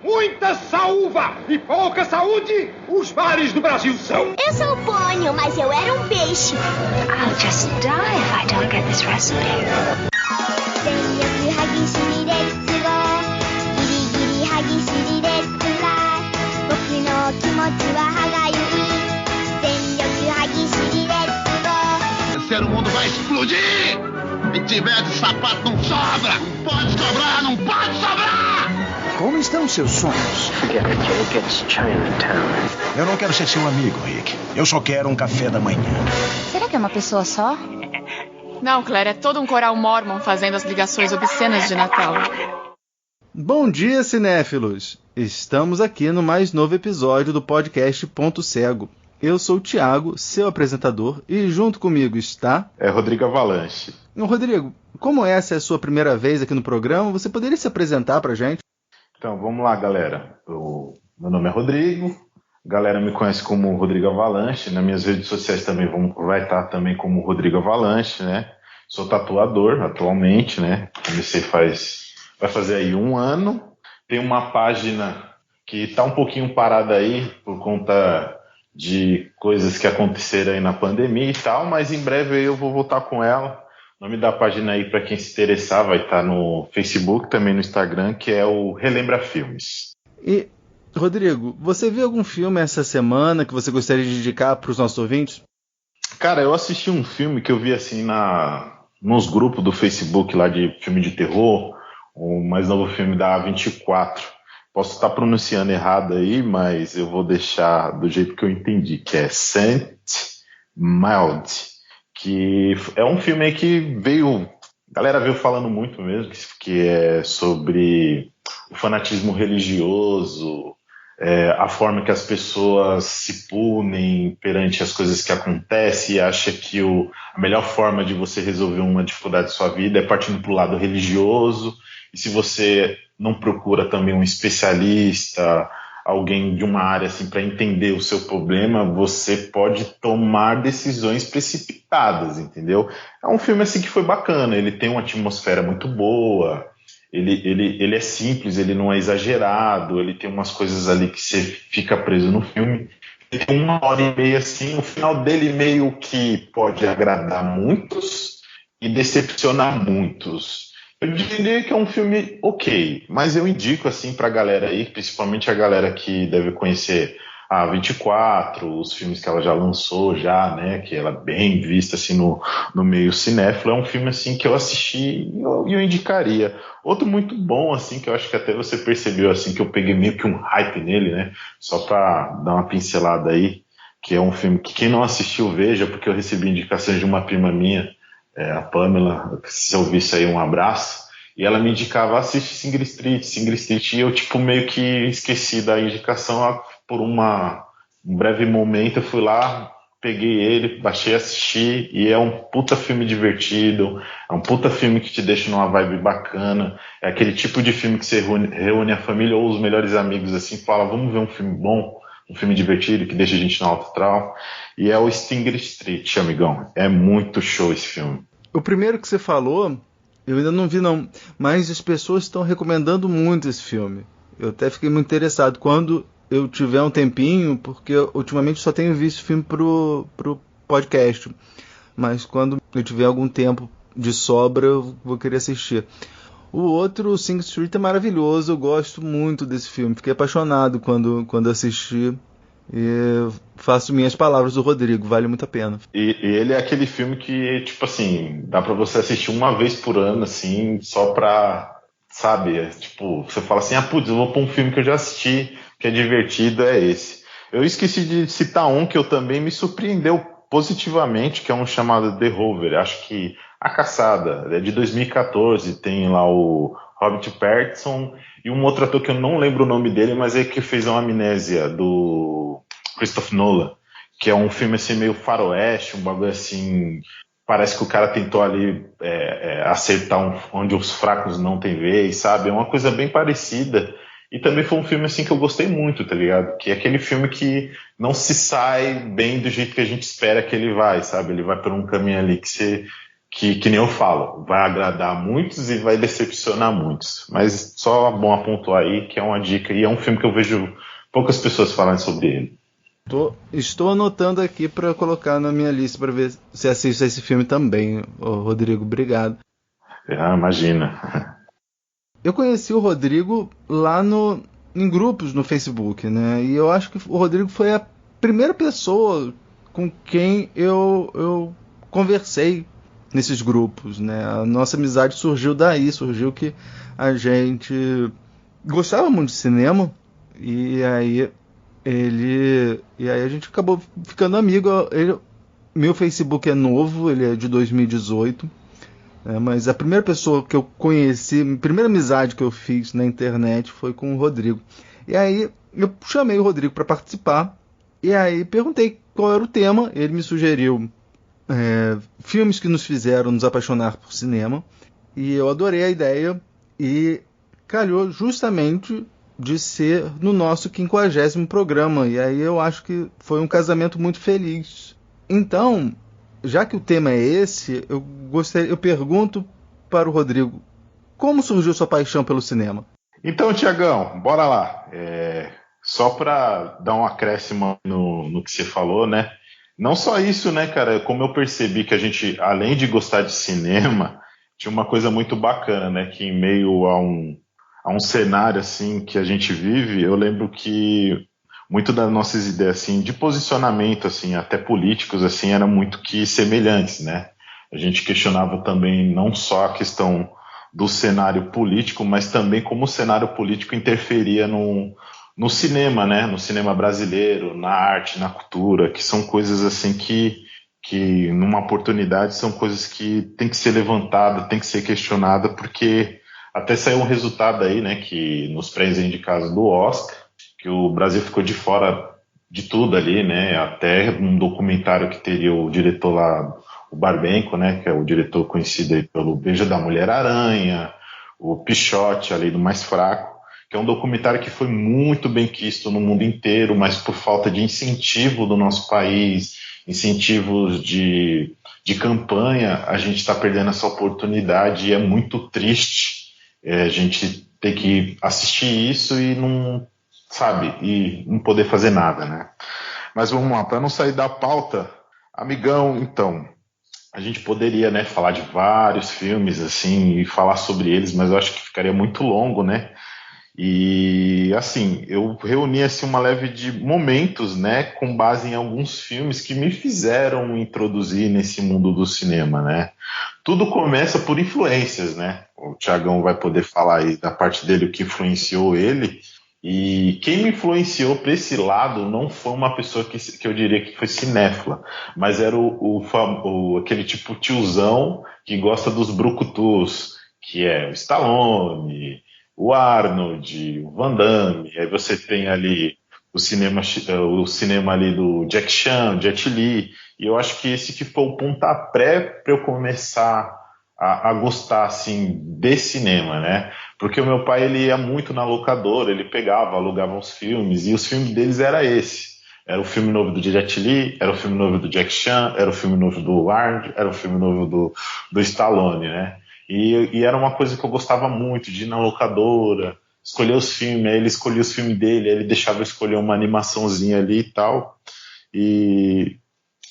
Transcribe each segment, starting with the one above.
Muita saúva e pouca saúde, os mares do Brasil são. Eu sou o pônio, mas eu era um peixe. I'll just die if I don't get this recipe. O mundo vai explodir! Se tiver de sapato não sobra! Pode sobrar, não pode sobrar! Como estão seus sonhos? Forget it, Jake. It's Chinatown. Eu não quero ser seu amigo, Rick. Eu só quero um café da manhã. Será que é uma pessoa só? Não, Claire, é todo um coral mormon fazendo as ligações obscenas de Natal. Bom dia, cinéfilos! Estamos aqui no mais novo episódio do podcast Ponto Cego. Eu sou o Thiago, seu apresentador, e junto comigo está... Rodrigo Avalanche. Rodrigo, como essa é a sua primeira vez aqui no programa, você poderia se apresentar pra gente? Então, vamos lá, galera. Meu nome é Rodrigo, a galera me conhece como Rodrigo Avalanche, nas minhas redes sociais também vai estar também como Rodrigo Avalanche, né? Sou tatuador atualmente, né? Comecei vai fazer aí 1 ano. Tem uma página que está um pouquinho parada aí por conta de coisas que aconteceram aí na pandemia e tal, mas em breve eu vou voltar com ela. O nome da página aí, para quem se interessar, vai estar no Facebook, também no Instagram, que é o Relembra Filmes. E, Rodrigo, você viu algum filme essa semana que você gostaria de indicar para os nossos ouvintes? Cara, eu assisti um filme que eu vi assim nos grupos do Facebook lá de filme de terror, o mais novo filme da A24. Posso estar pronunciando errado aí, mas eu vou deixar do jeito que eu entendi, que é Saint Maud, que é um filme aí que a galera veio falando muito mesmo, que é sobre o fanatismo religioso, a forma que as pessoas se punem perante as coisas que acontecem e acha que a melhor forma de você resolver uma dificuldade de sua vida é partindo para o lado religioso. E se você não procura também um especialista, alguém de uma área assim, para entender o seu problema, você pode tomar decisões precipitadas, entendeu? É um filme assim que foi bacana, ele tem uma atmosfera muito boa, ele é simples, ele não é exagerado, ele tem umas coisas ali que você fica preso no filme. Ele tem 1h30 assim, o final dele meio que pode agradar muitos e decepcionar muitos. Eu diria que é um filme ok, mas eu indico assim pra galera aí, principalmente a galera que deve conhecer a 24, os filmes que ela já lançou já, né, que ela é bem vista assim no meio cinéfilo. É um filme assim que eu assisti e eu indicaria. Outro muito bom assim, que eu acho que até você percebeu assim, que eu peguei meio que um hype nele, né, só pra dar uma pincelada aí, que é um filme que quem não assistiu veja, porque eu recebi indicações de uma prima minha, a Pamela, se eu ouvisse aí, um abraço, e ela me indicava, assiste Sing Street, e eu tipo meio que esqueci da indicação. Por um breve momento eu fui lá, peguei ele, baixei, assisti, e é um puta filme divertido, é um puta filme que te deixa numa vibe bacana, é aquele tipo de filme que você reúne a família ou os melhores amigos assim, fala, vamos ver um filme bom, um filme divertido que deixa a gente no alto astral, e é o Sing Street, amigão, é muito show esse filme. O primeiro que você falou, eu ainda não vi não, mas as pessoas estão recomendando muito esse filme. Eu até fiquei muito interessado quando eu tiver um tempinho, porque ultimamente só tenho visto filme pro podcast, mas quando eu tiver algum tempo de sobra eu vou querer assistir. O outro, o Sing Street, é maravilhoso, eu gosto muito desse filme, fiquei apaixonado quando assisti. E faço minhas palavras do Rodrigo, vale muito a pena. E ele é aquele filme que, tipo assim, dá pra você assistir uma vez por ano, assim, só pra, sabe, tipo, você fala assim, putz, eu vou pôr um filme que eu já assisti, que é divertido, é esse. Eu esqueci de citar um que eu também me surpreendeu positivamente, que é um chamado The Rover, acho que A Caçada, é de 2014, tem lá o Robert Pattinson e um outro ator que eu não lembro o nome dele, mas é que fez uma Amnésia, do Christopher Nolan, que é um filme assim meio faroeste, um bagulho assim, parece que o cara tentou ali acertar onde os fracos não têm vez, sabe? É uma coisa bem parecida. E também foi um filme assim que eu gostei muito, tá ligado? Que é aquele filme que não se sai bem do jeito que a gente espera que ele vai, sabe? Ele vai por um caminho ali que você que nem eu falo, vai agradar muitos e vai decepcionar muitos. Mas só bom pontuar aí que é uma dica e é um filme que eu vejo poucas pessoas falando sobre ele. Estou anotando aqui para colocar na minha lista para ver se assisto esse filme também, Rodrigo. Obrigado. Imagina. Eu conheci o Rodrigo lá em grupos no Facebook, né? E eu acho que o Rodrigo foi a primeira pessoa com quem eu conversei nesses grupos, né? A nossa amizade surgiu daí, surgiu que a gente gostava muito de cinema e aí a gente acabou ficando amigo. Meu Facebook é novo, ele é de 2018, né? Mas a primeira pessoa que eu conheci, a primeira amizade que eu fiz na internet foi com o Rodrigo. E aí eu chamei o Rodrigo para participar e aí perguntei qual era o tema. Ele me sugeriu filmes que nos fizeram nos apaixonar por cinema, e eu adorei a ideia e calhou justamente de ser no nosso 50º programa, e aí eu acho que foi um casamento muito feliz. Então, já que o tema é esse, eu pergunto para o Rodrigo, como surgiu sua paixão pelo cinema? Então, Tiagão, bora lá. Só para dar um acréscimo no que você falou, né? Não só isso, né, cara? Como eu percebi que a gente, além de gostar de cinema, tinha uma coisa muito bacana, né? Que em meio a um cenário, assim, que a gente vive, eu lembro que muito das nossas ideias, assim, de posicionamento, assim, até políticos, assim, eram muito que semelhantes, né? A gente questionava também não só a questão do cenário político, mas também como o cenário político interferia no cinema, né? No cinema brasileiro, na arte, na cultura, que são coisas assim que numa oportunidade são coisas que tem que ser levantada, tem que ser questionada, porque até saiu um resultado aí, né, que nos pré-indicados do Oscar, que o Brasil ficou de fora de tudo ali, né? Até um documentário que teria o diretor lá, o Barbenco, né, que é o diretor conhecido aí pelo Beijo da Mulher-Aranha, o Pichote ali do Mais Fraco, que é um documentário que foi muito bem quisto no mundo inteiro, mas por falta de incentivo do nosso país, incentivos de campanha, a gente está perdendo essa oportunidade e é muito triste a gente ter que assistir isso e não, sabe, e não poder fazer nada, né? Mas vamos lá, para não sair da pauta, amigão, então, a gente poderia, né, falar de vários filmes assim e falar sobre eles, mas eu acho que ficaria muito longo, né? E, assim, eu reuni assim, uma leve de momentos, né, com base em alguns filmes que me fizeram introduzir nesse mundo do cinema, né. Tudo começa por influências, né. O Thiagão vai poder falar aí da parte dele, o que influenciou ele. E quem me influenciou para esse lado não foi uma pessoa que eu diria que foi cinéfila, mas era aquele tipo tiozão que gosta dos brucutus, que é o Stallone, o Arnold, o Van Damme, aí você tem ali o cinema ali do Jack Chan, Jet Li, e eu acho que esse que foi o pontapé para eu começar a gostar, assim, de cinema, né? Porque o meu pai, ele ia muito na locadora, ele alugava os filmes, e os filmes deles era esse. Era o filme novo do Jet Li, era o filme novo do Jack Chan, era o filme novo do Arnold, era o filme novo do Stallone, né? E era uma coisa que eu gostava muito, de ir na locadora, escolher os filmes, aí ele escolhia os filmes dele, aí ele deixava eu escolher uma animaçãozinha ali e tal, e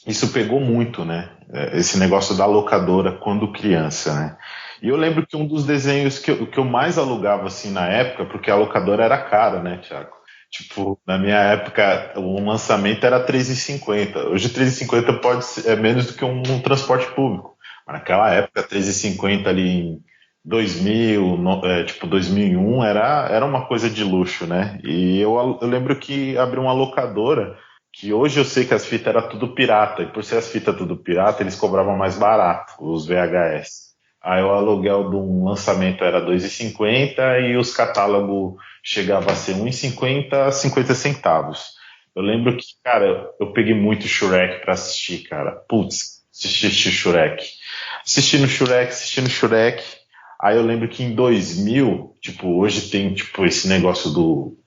isso pegou muito, né, esse negócio da locadora quando criança, né. E eu lembro que um dos desenhos que eu mais alugava, assim, na época, porque a locadora era cara, né, Thiago? Tipo, na minha época, o lançamento era R$3,50. Hoje R$3,50 pode ser menos do que um transporte público. Naquela época, R$3,50 ali em 2000, tipo 2001, era uma coisa de luxo, né? E eu lembro que abri uma locadora, que hoje eu sei que as fitas eram tudo pirata, e por ser as fitas tudo pirata, eles cobravam mais barato, os VHS. Aí o aluguel de um lançamento era R$2,50 e os catálogos chegavam a ser R$1,50, 50 centavos. Eu lembro que, cara, eu peguei muito Shrek pra assistir, cara. Putz, assisti Shrek. Assistindo Shrek. Aí eu lembro que em 2000, tipo, hoje tem, tipo, esse negócio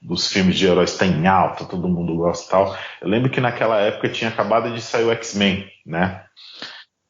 dos filmes de heróis tá em alta, todo mundo gosta e tal. Eu lembro que naquela época tinha acabado de sair o X-Men, né?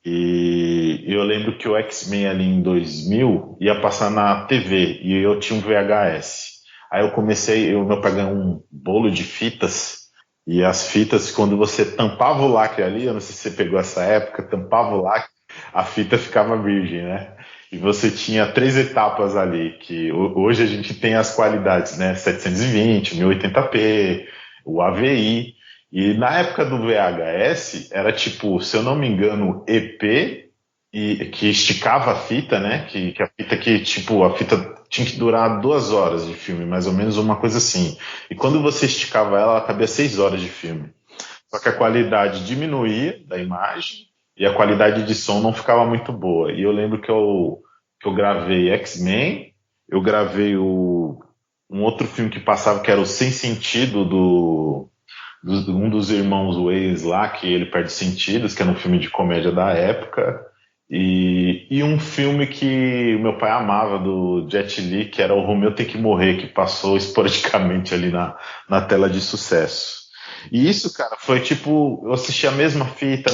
E eu lembro que o X-Men ali em 2000 ia passar na TV e eu tinha um VHS. Aí eu comecei, meu pai ganhou um bolo de fitas e as fitas, quando você tampava o lacre ali, eu não sei se você pegou essa época, tampava o lacre, a fita ficava virgem, né? E você tinha 3 etapas ali, que hoje a gente tem as qualidades, né? 720, 1080p, o AVI. E na época do VHS, era tipo, se eu não me engano, EP, e que esticava a fita, né? Que a fita a fita tinha que durar 2 horas de filme, mais ou menos uma coisa assim. E quando você esticava ela cabia 6 horas de filme. Só que a qualidade diminuía da imagem e a qualidade de som não ficava muito boa. E eu lembro que eu gravei X-Men, eu gravei um outro filme que passava, que era o Sem Sentido, um dos irmãos Wayans lá, que ele perde sentidos, que era um filme de comédia da época, e um filme que meu pai amava, do Jet Li, que era o Romeu Tem Que Morrer, que passou esporadicamente ali na tela de sucesso. E isso, cara, foi tipo, eu assisti a mesma fita,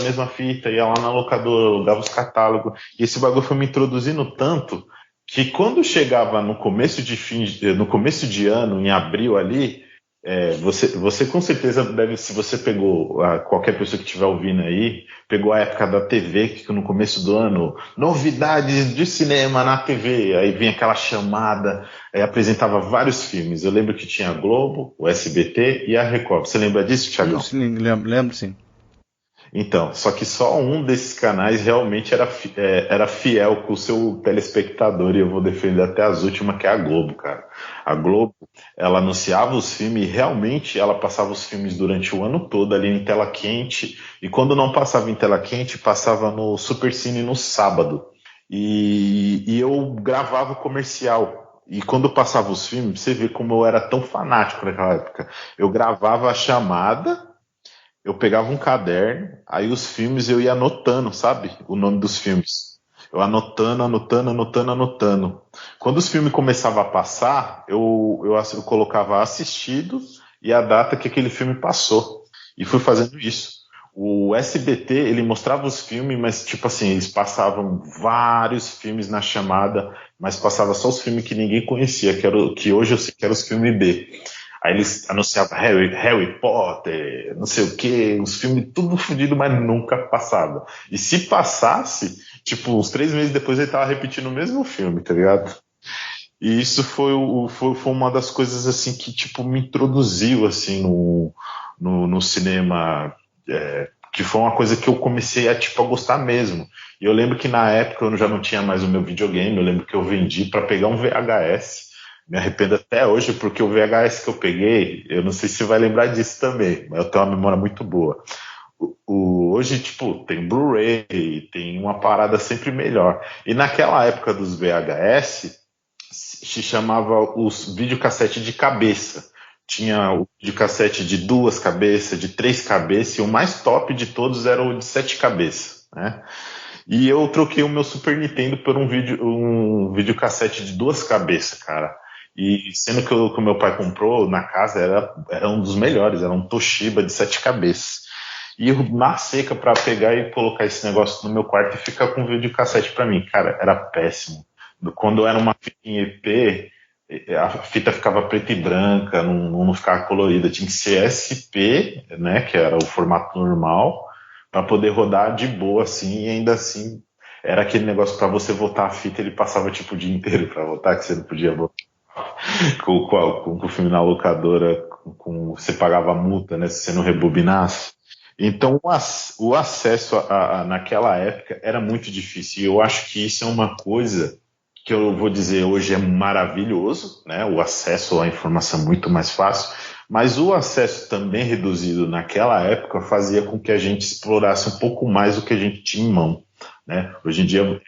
ia lá na locadora, olhava os catálogos, e esse bagulho foi me introduzindo tanto, que quando chegava no começo de ano, em abril ali, você com certeza deve, se você pegou, qualquer pessoa que estiver ouvindo aí, pegou a época da TV, que no começo do ano, novidades de cinema na TV, aí vinha aquela chamada, apresentava vários filmes. Eu lembro que tinha a Globo, o SBT e a Record. Você lembra disso, Thiagão? Sim, lembro sim. Então, só que só um desses canais realmente era fiel com o seu telespectador, e eu vou defender até as últimas, que é a Globo, cara. A Globo, ela anunciava os filmes e realmente ela passava os filmes durante o ano todo ali em tela quente, e quando não passava em tela quente, passava no Supercine no sábado. E eu gravava o comercial. E quando passava os filmes, você vê como eu era tão fanático naquela época. Eu gravava a chamada, eu pegava um caderno, aí os filmes eu ia anotando, sabe? O nome dos filmes. Eu anotando. Quando os filmes começavam a passar, eu colocava assistido e a data que aquele filme passou. E fui fazendo isso. O SBT, ele mostrava os filmes, mas tipo assim, eles passavam vários filmes na chamada, mas passava só os filmes que ninguém conhecia, que hoje eu sei que eram os filmes B. Aí eles anunciavam Harry Potter, não sei o que, os filmes tudo fodido, mas nunca passava. E se passasse, tipo, uns 3 meses depois ele tava repetindo o mesmo filme, tá ligado? E isso foi uma das coisas, assim, que, tipo, me introduziu, assim, no cinema, que foi uma coisa que eu comecei a gostar mesmo. E eu lembro que na época eu já não tinha mais o meu videogame, eu lembro que eu vendi para pegar um VHS. Me arrependo até hoje, porque o VHS que eu peguei, eu não sei se você vai lembrar disso também, mas eu tenho uma memória muito boa. Hoje, tipo, tem Blu-ray, tem uma parada sempre melhor. E naquela época dos VHS, se chamava os videocassete de cabeça. Tinha o videocassete de 2 cabeças, de 3 cabeças, e o mais top de todos era o de 7 cabeças, né? E eu troquei o meu Super Nintendo por um videocassete de 2 cabeças, cara. E sendo que o meu pai comprou na casa, era um dos melhores, era um Toshiba de 7 cabeças. E eu, na seca, pra pegar e colocar esse negócio no meu quarto e ficar com videocassete pra mim, cara, era péssimo. Quando era uma fita em EP, a fita ficava preta e branca, não ficava colorida, tinha que ser SP, né, que era o formato normal, para poder rodar de boa, assim, e ainda assim era aquele negócio para você voltar a fita, ele passava tipo o dia inteiro para voltar, que você não podia voltar com o filme na locadora, você pagava multa, né, se você não rebobinasse. Então o acesso naquela época era muito difícil, e eu acho que isso é uma coisa que eu vou dizer hoje é maravilhoso, né, o acesso à informação é muito mais fácil, mas o acesso também reduzido naquela época fazia com que a gente explorasse um pouco mais o que a gente tinha em mão, né? Hoje em dia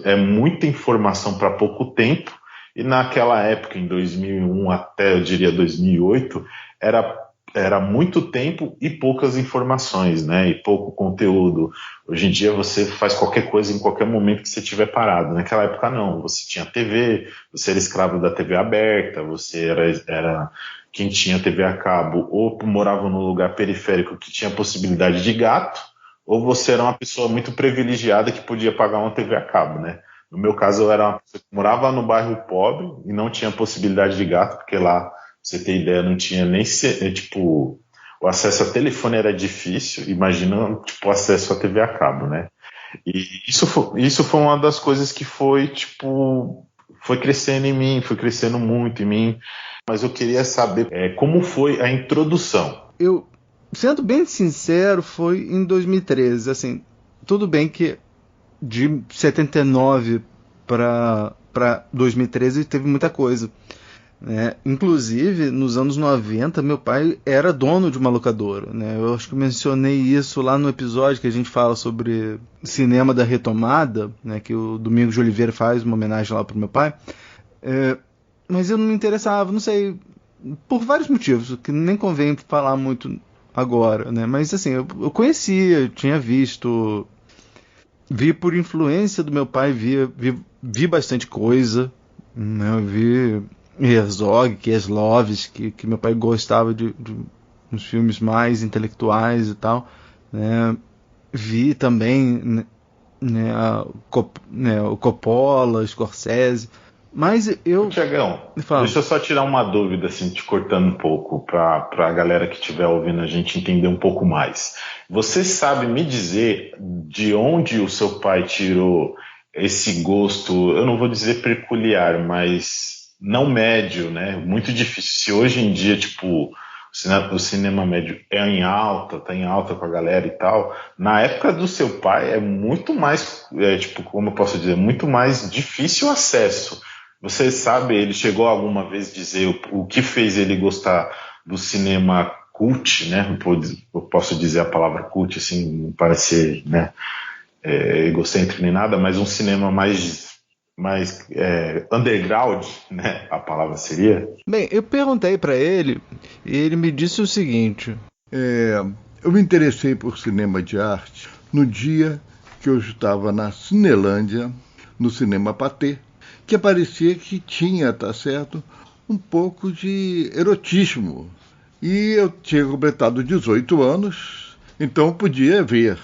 é muita informação para pouco tempo, e naquela época, em 2001 até, eu diria, 2008, era muito tempo e poucas informações, né? E pouco conteúdo. Hoje em dia você faz qualquer coisa em qualquer momento que você estiver parado. Naquela época não, você tinha TV, você era escravo da TV aberta, você era quem tinha TV a cabo ou morava num lugar periférico que tinha possibilidade de gato, ou você era uma pessoa muito privilegiada que podia pagar uma TV a cabo, né? No meu caso, eu era uma pessoa que morava no bairro pobre e não tinha possibilidade de gasto, porque lá, pra você ter ideia, não tinha nem, tipo, o acesso a telefone era difícil, imagina, tipo, o acesso a TV a cabo, né? E isso foi uma das coisas que foi, tipo, foi crescendo em mim, foi crescendo muito em mim, mas eu queria saber como foi a introdução. Eu, sendo bem sincero, foi em 2013, assim, tudo bem que de 79 para 2013 teve muita coisa, né? Inclusive, nos anos 90, meu pai era dono de uma locadora, né? Eu acho que eu mencionei isso lá no episódio que a gente fala sobre cinema da retomada, né? Que o Domingos de Oliveira faz uma homenagem lá pro meu pai. Mas eu não me interessava, não sei, por vários motivos, que nem convém falar muito agora, né? Mas assim, eu conhecia, eu tinha visto, vi por influência do meu pai, vi bastante coisa, né? Eu vi Herzog, Kieslowski, que meu pai gostava de uns filmes mais intelectuais e tal, né? Vi também, né, o Coppola, Scorsese, mas eu... Tiagão, deixa eu só tirar uma dúvida, assim, te cortando um pouco, para a galera que estiver ouvindo a gente entender um pouco mais. Você sabe me dizer de onde o seu pai tirou esse gosto, eu não vou dizer peculiar, mas não médio, né? Muito difícil. Se hoje em dia, tipo, o cinema médio tá em alta com a galera e tal, na época do seu pai é muito mais, tipo, como eu posso dizer, muito mais difícil o acesso. Você sabe, ele chegou alguma vez dizer o que fez ele gostar do cinema cult, né? Eu posso dizer a palavra cult, assim, não parece, né, egocêntrico nem nada, mas um cinema mais underground, né? A palavra seria. Bem, eu perguntei para ele e ele me disse o seguinte: eu me interessei por cinema de arte no dia que eu estava na Cinelândia, no Cinema Pathé, que parecia que tinha, tá certo, um pouco de erotismo. E eu tinha completado 18 anos, então podia ver.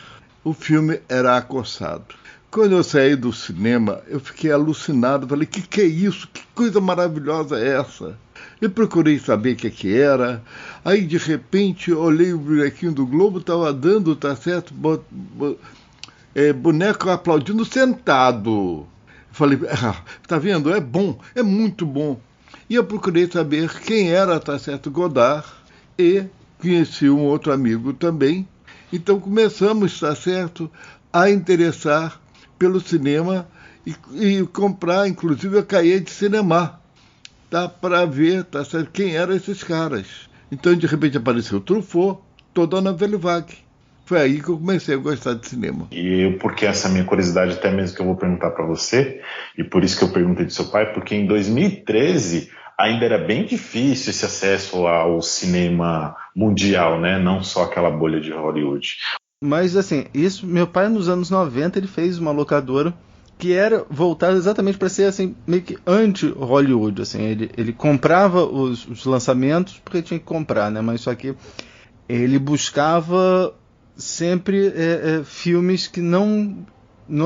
O filme era Acossado. Quando eu saí do cinema, eu fiquei alucinado. Falei, que é isso? Que coisa maravilhosa é essa? Eu procurei saber o que era. Aí, de repente, eu olhei o bonequinho do Globo, estava dando, tá certo, boneco aplaudindo sentado. Falei, tá vendo? É bom, é muito bom. E eu procurei saber quem era, tá certo, Godard, e conheci um outro amigo também. Então começamos, tá certo, a interessar pelo cinema e comprar, inclusive, a cahier de cinema, tá, para ver, tá certo, quem eram esses caras. Então, de repente, apareceu Truffaut, toda a Nouvelle Vague. Foi aí que eu comecei a gostar de cinema. E porque essa minha curiosidade, até mesmo que eu vou perguntar para você, e por isso que eu perguntei do seu pai, porque em 2013 ainda era bem difícil esse acesso ao cinema mundial, né? Não só aquela bolha de Hollywood. Mas assim, isso, meu pai nos anos 90 ele fez uma locadora que era voltada exatamente para ser assim, meio que anti-Hollywood. Assim, ele comprava os lançamentos porque tinha que comprar, né? Mas só que ele buscava sempre filmes que não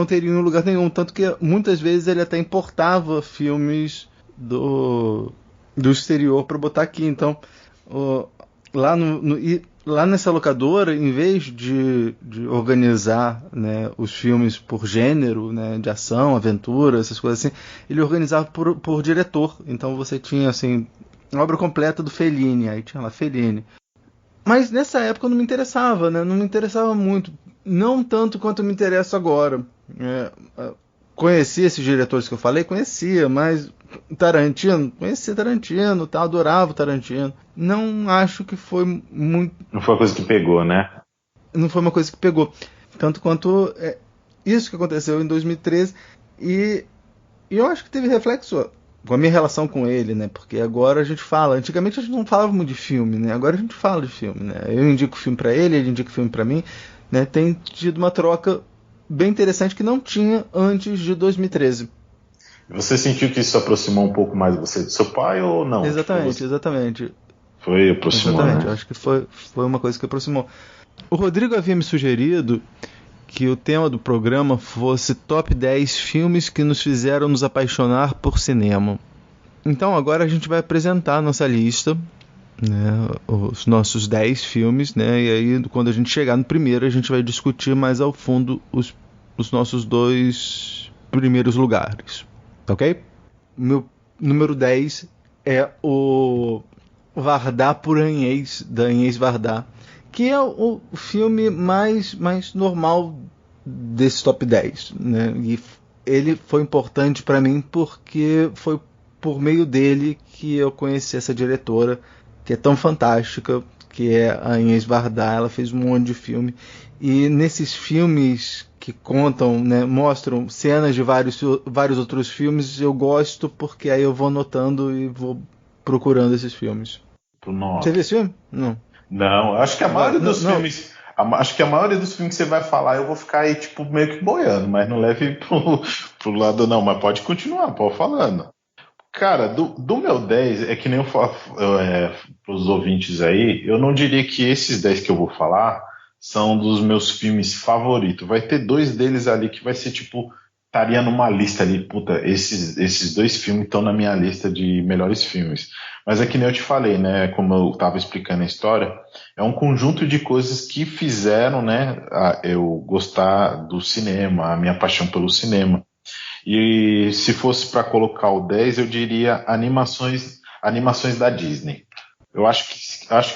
teriam lugar nenhum, tanto que muitas vezes ele até importava filmes do exterior para botar aqui. Então lá nessa locadora, em vez de organizar, né, os filmes por gênero, né, de ação, aventura, essas coisas assim, ele organizava por diretor. Então você tinha assim uma obra completa do Fellini, aí tinha lá Fellini. Mas nessa época eu não me interessava, né? Não me interessava muito. Não tanto quanto eu me interesso agora. Conhecia esses diretores que eu falei? Conhecia, mas Tarantino? Conhecia Tarantino, tá? Adorava o Tarantino. Não acho que foi muito... Não foi uma coisa que pegou, né? Não foi uma coisa que pegou. Tanto quanto isso que aconteceu em 2013. E eu acho que teve reflexo com a minha relação com ele, né? Porque agora a gente fala. Antigamente a gente não falava muito de filme, né? Agora a gente fala de filme, né? Eu indico filme para ele indica filme para mim, né? Tem tido uma troca bem interessante que não tinha antes de 2013. Você sentiu que isso aproximou um pouco mais você do seu pai ou não? Exatamente. Foi, aproximou. Exatamente, né? eu acho que foi uma coisa que aproximou. O Rodrigo havia me sugerido que o tema do programa fosse top 10 filmes que nos fizeram nos apaixonar por cinema. Então agora a gente vai apresentar a nossa lista, né, os nossos 10 filmes, né, e aí quando a gente chegar no primeiro a gente vai discutir mais ao fundo os nossos 2 primeiros lugares, ok? Meu número 10 é o Vardar por Agnès, da Agnès Varda, que é o filme mais normal desse top 10, né? E ele foi importante para mim porque foi por meio dele que eu conheci essa diretora, que é tão fantástica, que é a Agnès Varda. Ela fez um monte de filme, e nesses filmes que contam, né, mostram cenas de vários outros filmes, eu gosto porque aí eu vou anotando e vou procurando esses filmes. Você viu esse filme? Não, acho que a maioria dos filmes. Acho que a maioria dos filmes que você vai falar eu vou ficar aí, tipo, meio que boiando, mas não leve pro lado, não. Mas pode continuar, pode falando. Cara, do meu 10, é que nem eu falo pros ouvintes aí, eu não diria que esses 10 que eu vou falar são dos meus filmes favoritos. Vai ter 2 deles ali que vai ser, tipo, estaria numa lista ali, puta, esses 2 filmes estão na minha lista de melhores filmes. Mas é que nem eu te falei, né, como eu estava explicando a história, é um conjunto de coisas que fizeram, né, eu gostar do cinema, a minha paixão pelo cinema. E se fosse para colocar o 10, eu diria animações da Disney. Eu acho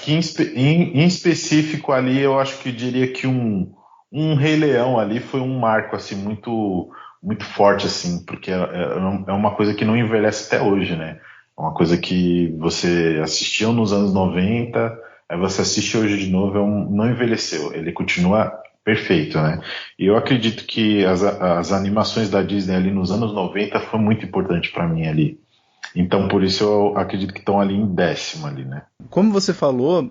que em específico ali, eu acho que eu diria que um Rei Leão ali foi um marco assim, muito, muito forte, assim, porque é uma coisa que não envelhece até hoje, né? É uma coisa que você assistiu nos anos 90, aí você assiste hoje de novo, não envelheceu, ele continua perfeito, né? E eu acredito que as animações da Disney ali nos anos 90 foi muito importante para mim ali. Então por isso eu acredito que estão ali em 10º ali, né? Como você falou,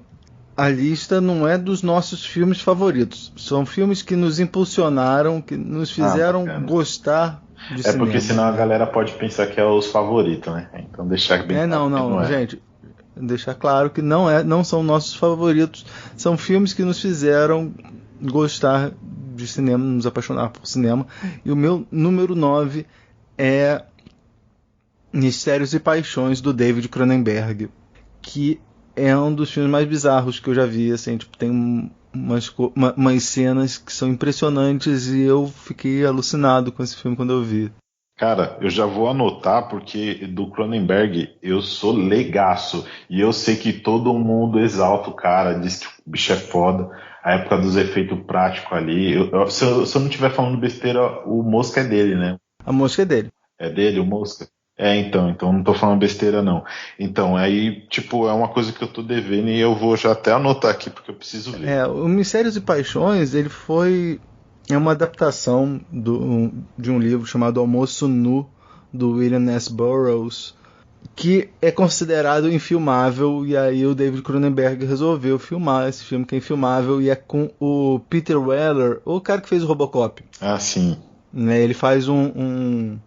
a lista não é dos nossos filmes favoritos. São filmes que nos impulsionaram, que nos fizeram gostar de cinema. Porque senão a galera pode pensar que é os favoritos, né? Então deixar bem claro. Não, gente. Deixar claro que não são nossos favoritos. São filmes que nos fizeram gostar de cinema, nos apaixonar por cinema. E o meu número 9 é Mistérios e Paixões, do David Cronenberg, que é um dos filmes mais bizarros que eu já vi, assim, tipo, tem umas cenas que são impressionantes e eu fiquei alucinado com esse filme quando eu vi. Cara, eu já vou anotar porque do Cronenberg eu sou legaço e eu sei que todo mundo exalta o cara, diz que o bicho é foda. A época dos efeitos práticos ali, se eu não estiver falando besteira, o Mosca é dele, né? A Mosca é dele. É dele, o Mosca? Então não tô falando besteira não. Então, aí, tipo, é uma coisa que eu tô devendo e eu vou já até anotar aqui porque eu preciso ver. O Mistérios e Paixões, ele é uma adaptação de um livro chamado Almoço Nu, do William S. Burroughs, que é considerado infilmável, e aí o David Cronenberg resolveu filmar esse filme que é infilmável, e é com o Peter Weller, o cara que fez o Robocop. Ah, sim. Né, ele faz um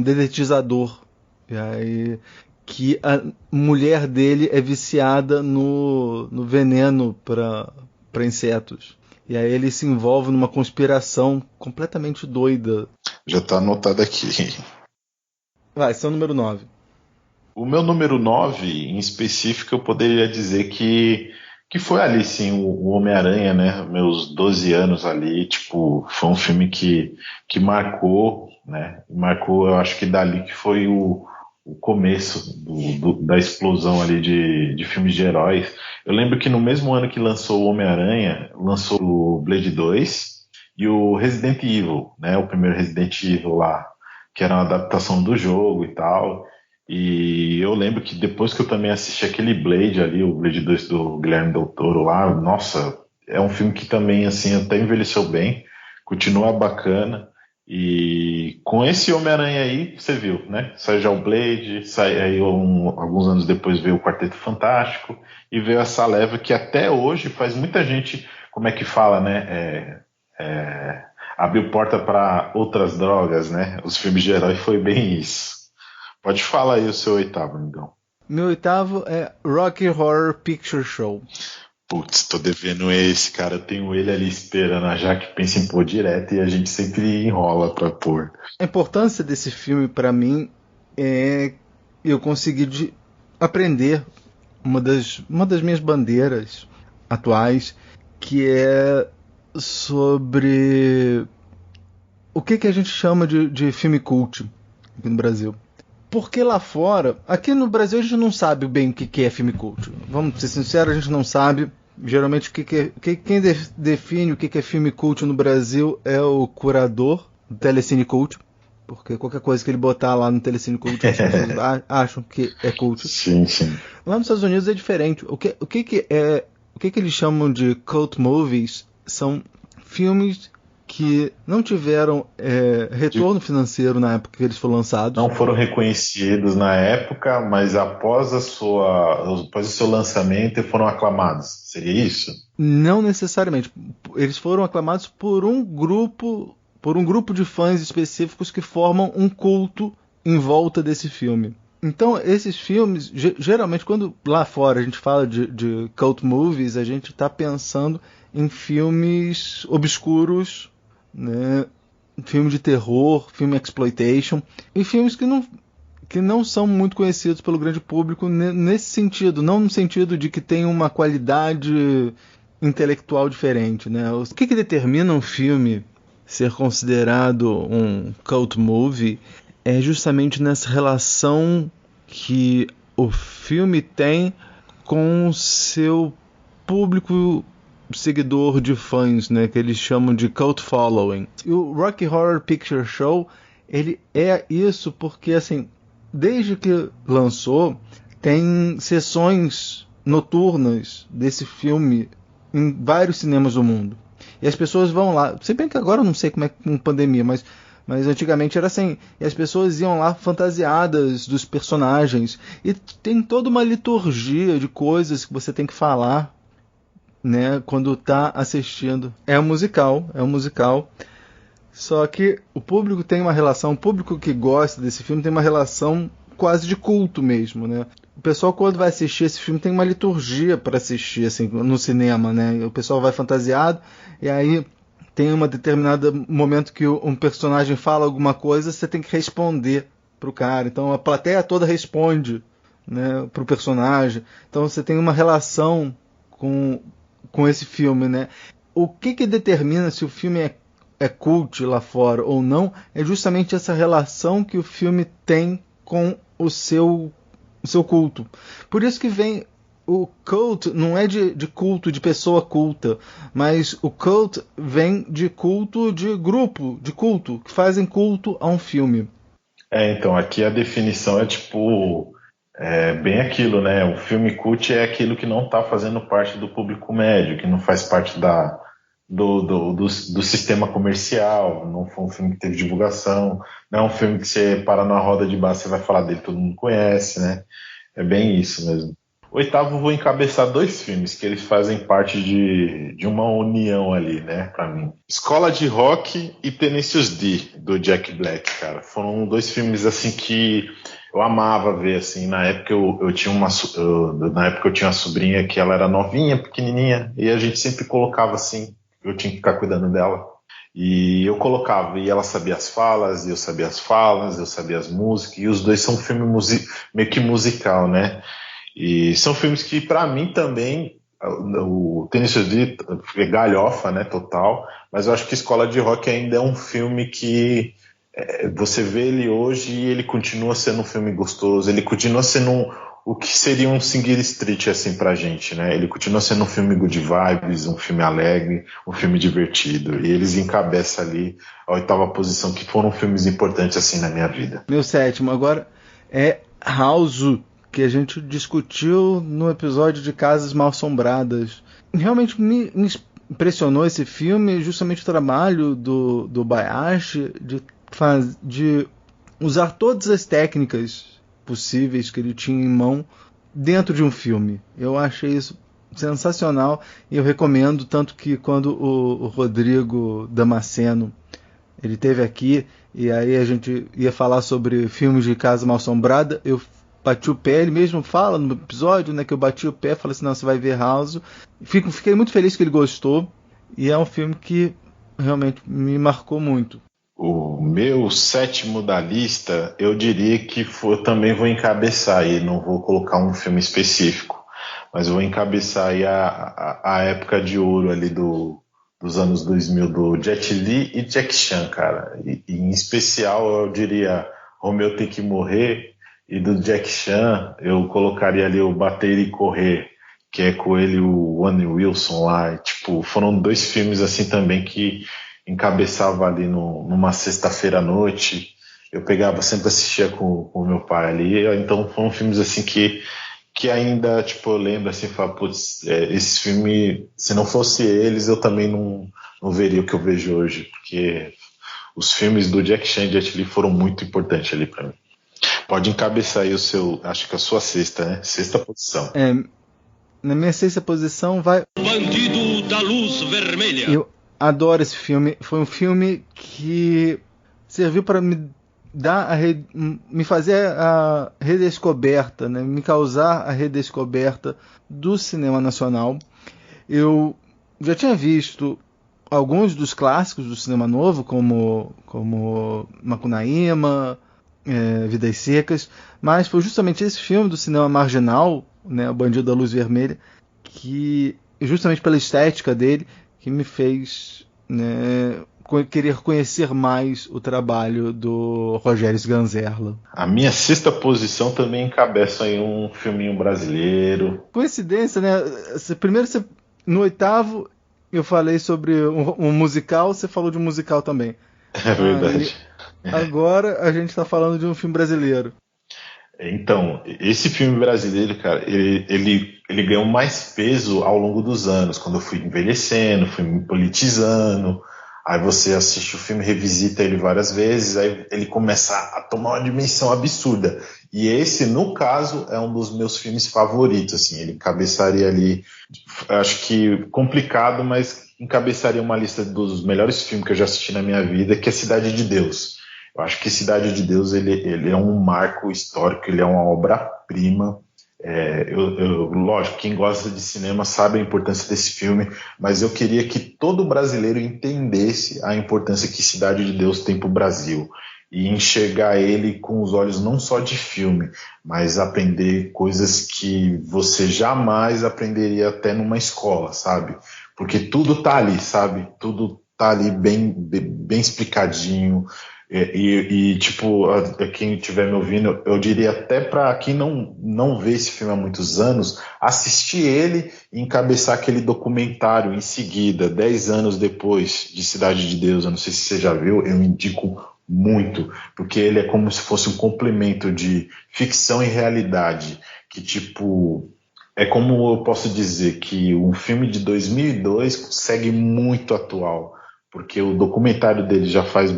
detetizador, e aí, que a mulher dele é viciada no veneno para insetos. E aí ele se envolve numa conspiração completamente doida. Já tá anotado aqui. Vai, seu número 9. O meu número 9, em específico, eu poderia dizer que foi ali, sim, o Homem-Aranha, né? Meus 12 anos ali, tipo, foi um filme que marcou, né? Marcou, eu acho que dali que foi o começo da explosão ali de filmes de heróis. Eu lembro que no mesmo ano que lançou o Homem-Aranha, lançou o Blade 2 e o Resident Evil, né? O primeiro Resident Evil lá, que era uma adaptação do jogo e tal. E eu lembro que depois que eu também assisti aquele Blade ali, o Blade 2 do Guilherme Del Toro lá, nossa, é um filme que também, assim, até envelheceu bem, continua bacana. E com esse Homem-Aranha aí, você viu, né? Sai já o Blade, sai aí alguns anos depois veio o Quarteto Fantástico e veio essa leva que até hoje faz muita gente, como é que fala, né? Abriu porta para outras drogas, né? Os filmes de herói foi bem isso. Pode falar aí o seu 8º, amigão. Meu oitavo é Rocky Horror Picture Show. Putz, tô devendo esse, cara. Eu tenho ele ali esperando a Jaque pensa em pôr direto e a gente sempre enrola pra pôr. A importância desse filme pra mim é eu conseguir aprender uma das minhas bandeiras atuais, que é sobre o que a gente chama de filme cult aqui no Brasil. Porque lá fora, aqui no Brasil a gente não sabe bem o que é filme cult. Vamos ser sinceros, a gente não sabe. Geralmente quem define o que é filme cult no Brasil é o curador do Telecine Cult. Porque qualquer coisa que ele botar lá no Telecine Cult, as pessoas acham que é cult. Sim, sim. Lá nos Estados Unidos é diferente. O que eles chamam de cult movies são filmes que não tiveram retorno financeiro na época que eles foram lançados. Não foram reconhecidos na época, mas após o seu lançamento foram aclamados. Seria isso? Não necessariamente. Eles foram aclamados por um grupo de fãs específicos que formam um culto em volta desse filme. Então, esses filmes, geralmente, quando lá fora a gente fala de cult movies, a gente está pensando em filmes obscuros, né? Filme de terror, filme exploitation, e filmes que não são muito conhecidos pelo grande público nesse sentido, não no sentido de que tem uma qualidade intelectual diferente, né? O que determina um filme ser considerado um cult movie é justamente nessa relação que o filme tem com o seu público seguidor de fãs, né, que eles chamam de cult following. E o Rocky Horror Picture Show, ele é isso porque, assim, desde que lançou, tem sessões noturnas desse filme em vários cinemas do mundo. E as pessoas vão lá, se bem que agora eu não sei como é com pandemia, mas antigamente era assim, e as pessoas iam lá fantasiadas dos personagens, e tem toda uma liturgia de coisas que você tem que falar, né, quando tá assistindo. É um musical, só que o público tem uma relação, o público que gosta desse filme tem uma relação quase de culto mesmo, né? O pessoal, quando vai assistir esse filme, tem uma liturgia para assistir, assim, no cinema, né? O pessoal vai fantasiado, e aí tem um determinado momento que um personagem fala alguma coisa, você tem que responder pro cara. Então a plateia toda responde, né, pro personagem. Então você tem uma relação com esse filme, né? O que determina se o filme é cult lá fora ou não é justamente essa relação que o filme tem com o seu culto. Por isso que vem o cult, não é de culto de pessoa culta, mas o cult vem de culto de grupo, de culto, que fazem culto a um filme. Então, aqui a definição é tipo, bem aquilo, né? O filme cult é aquilo que não está fazendo parte do público médio, que não faz parte do sistema comercial, não foi um filme que teve divulgação, não é um filme que você para na roda de bar, você vai falar dele, todo mundo conhece, né? É bem isso mesmo. Oitavo, vou encabeçar 2 filmes que eles fazem parte de uma união ali, né, pra mim. Escola de Rock e Tenacious D, do Jack Black, cara. Foram 2 filmes, assim, que eu amava ver, assim. Na época eu tinha uma sobrinha que ela era novinha, pequenininha, e a gente sempre colocava, assim, eu tinha que ficar cuidando dela. E eu colocava, e ela sabia as falas, e eu sabia as falas, eu sabia as músicas, e os 2 são filme meio que musical, né? E são filmes que, pra mim, também, o Tenacious D é galhofa, né, total, mas eu acho que Escola de Rock ainda é um filme que você vê ele hoje e ele continua sendo um filme gostoso, ele continua sendo o que seria um Sing Street, assim, pra gente, né? Ele continua sendo um filme good vibes, um filme alegre, um filme divertido, e eles encabeçam ali a 8ª posição, que foram filmes importantes, assim, na minha vida. Meu 7º agora é House, que a gente discutiu no episódio de Casas Mal-Assombradas. Realmente me impressionou esse filme, justamente o trabalho do Bayashi de usar todas as técnicas possíveis que ele tinha em mão dentro de um filme. Eu achei isso sensacional e eu recomendo, tanto que quando o Rodrigo Damasceno ele esteve aqui e aí a gente ia falar sobre filmes de Casa Mal-Assombrada, eu bati o pé, ele mesmo fala no episódio, né, que eu bati o pé, falei assim, não, você vai ver House. Fiquei muito feliz que ele gostou, e é um filme que realmente me marcou muito. O meu 7º da lista, eu diria que também vou encabeçar aí, não vou colocar um filme específico, mas vou encabeçar aí a época de ouro ali dos anos 2000 do Jet Li e Jack Chan, cara. E em especial, eu diria Romeu Tem Que Morrer, e do Jack Chan eu colocaria ali o Bater e Correr, que é com ele o Owen Wilson lá. Tipo, foram 2 filmes assim também que encabeçava ali numa sexta-feira à noite. Eu sempre assistia com o meu pai ali. Então foram filmes assim que ainda, tipo, eu lembro assim, falo, putz, esse filme, se não fosse eles, eu também não veria o que eu vejo hoje, porque os filmes do Jack Chan e Jet Li foram muito importantes ali pra mim. Pode encabeçar aí acho que a sua sexta, né? 6ª posição. Na minha 6ª posição vai Bandido da Luz Vermelha. Eu adoro esse filme. Foi um filme que serviu para me fazer a redescoberta, né? Me causar a redescoberta do cinema nacional. Eu já tinha visto alguns dos clássicos do cinema novo, como Macunaíma, Vidas Secas, mas foi justamente esse filme do cinema marginal, né, O Bandido da Luz Vermelha, que justamente pela estética dele, que me fez, né, querer conhecer mais o trabalho do Rogério Sganzerla. A minha 6ª posição também encabeça aí um filminho brasileiro. Coincidência, né? Primeiro, no 8º, eu falei sobre um musical, você falou de um musical também. É verdade. Agora a gente está falando de um filme brasileiro. Então, esse filme brasileiro, cara, ele ganhou mais peso ao longo dos anos, quando eu fui envelhecendo, fui me politizando. Aí você assiste o filme, revisita ele várias vezes, aí ele começa a tomar uma dimensão absurda. E esse, no caso, é um dos meus filmes favoritos, assim. Ele encabeçaria ali, acho que complicado, mas encabeçaria uma lista dos melhores filmes que eu já assisti na minha vida, que é Cidade de Deus. Eu acho que Cidade de Deus ele é um marco histórico, ele é uma obra-prima. Lógico, quem gosta de cinema sabe a importância desse filme, mas eu queria que todo brasileiro entendesse a importância que Cidade de Deus tem para o Brasil e enxergar ele com os olhos não só de filme, mas aprender coisas que você jamais aprenderia até numa escola, sabe? Porque tudo tá ali, sabe? Tudo tá ali bem explicadinho. Tipo, quem estiver me ouvindo, eu diria até para quem não vê esse filme há muitos anos, assistir ele e encabeçar aquele documentário em seguida, 10 anos depois de Cidade de Deus. Eu não sei se você já viu, eu indico muito, porque ele é como se fosse um complemento de ficção e realidade, que tipo, é como eu posso dizer que um filme de 2002 segue muito atual, porque o documentário dele já faz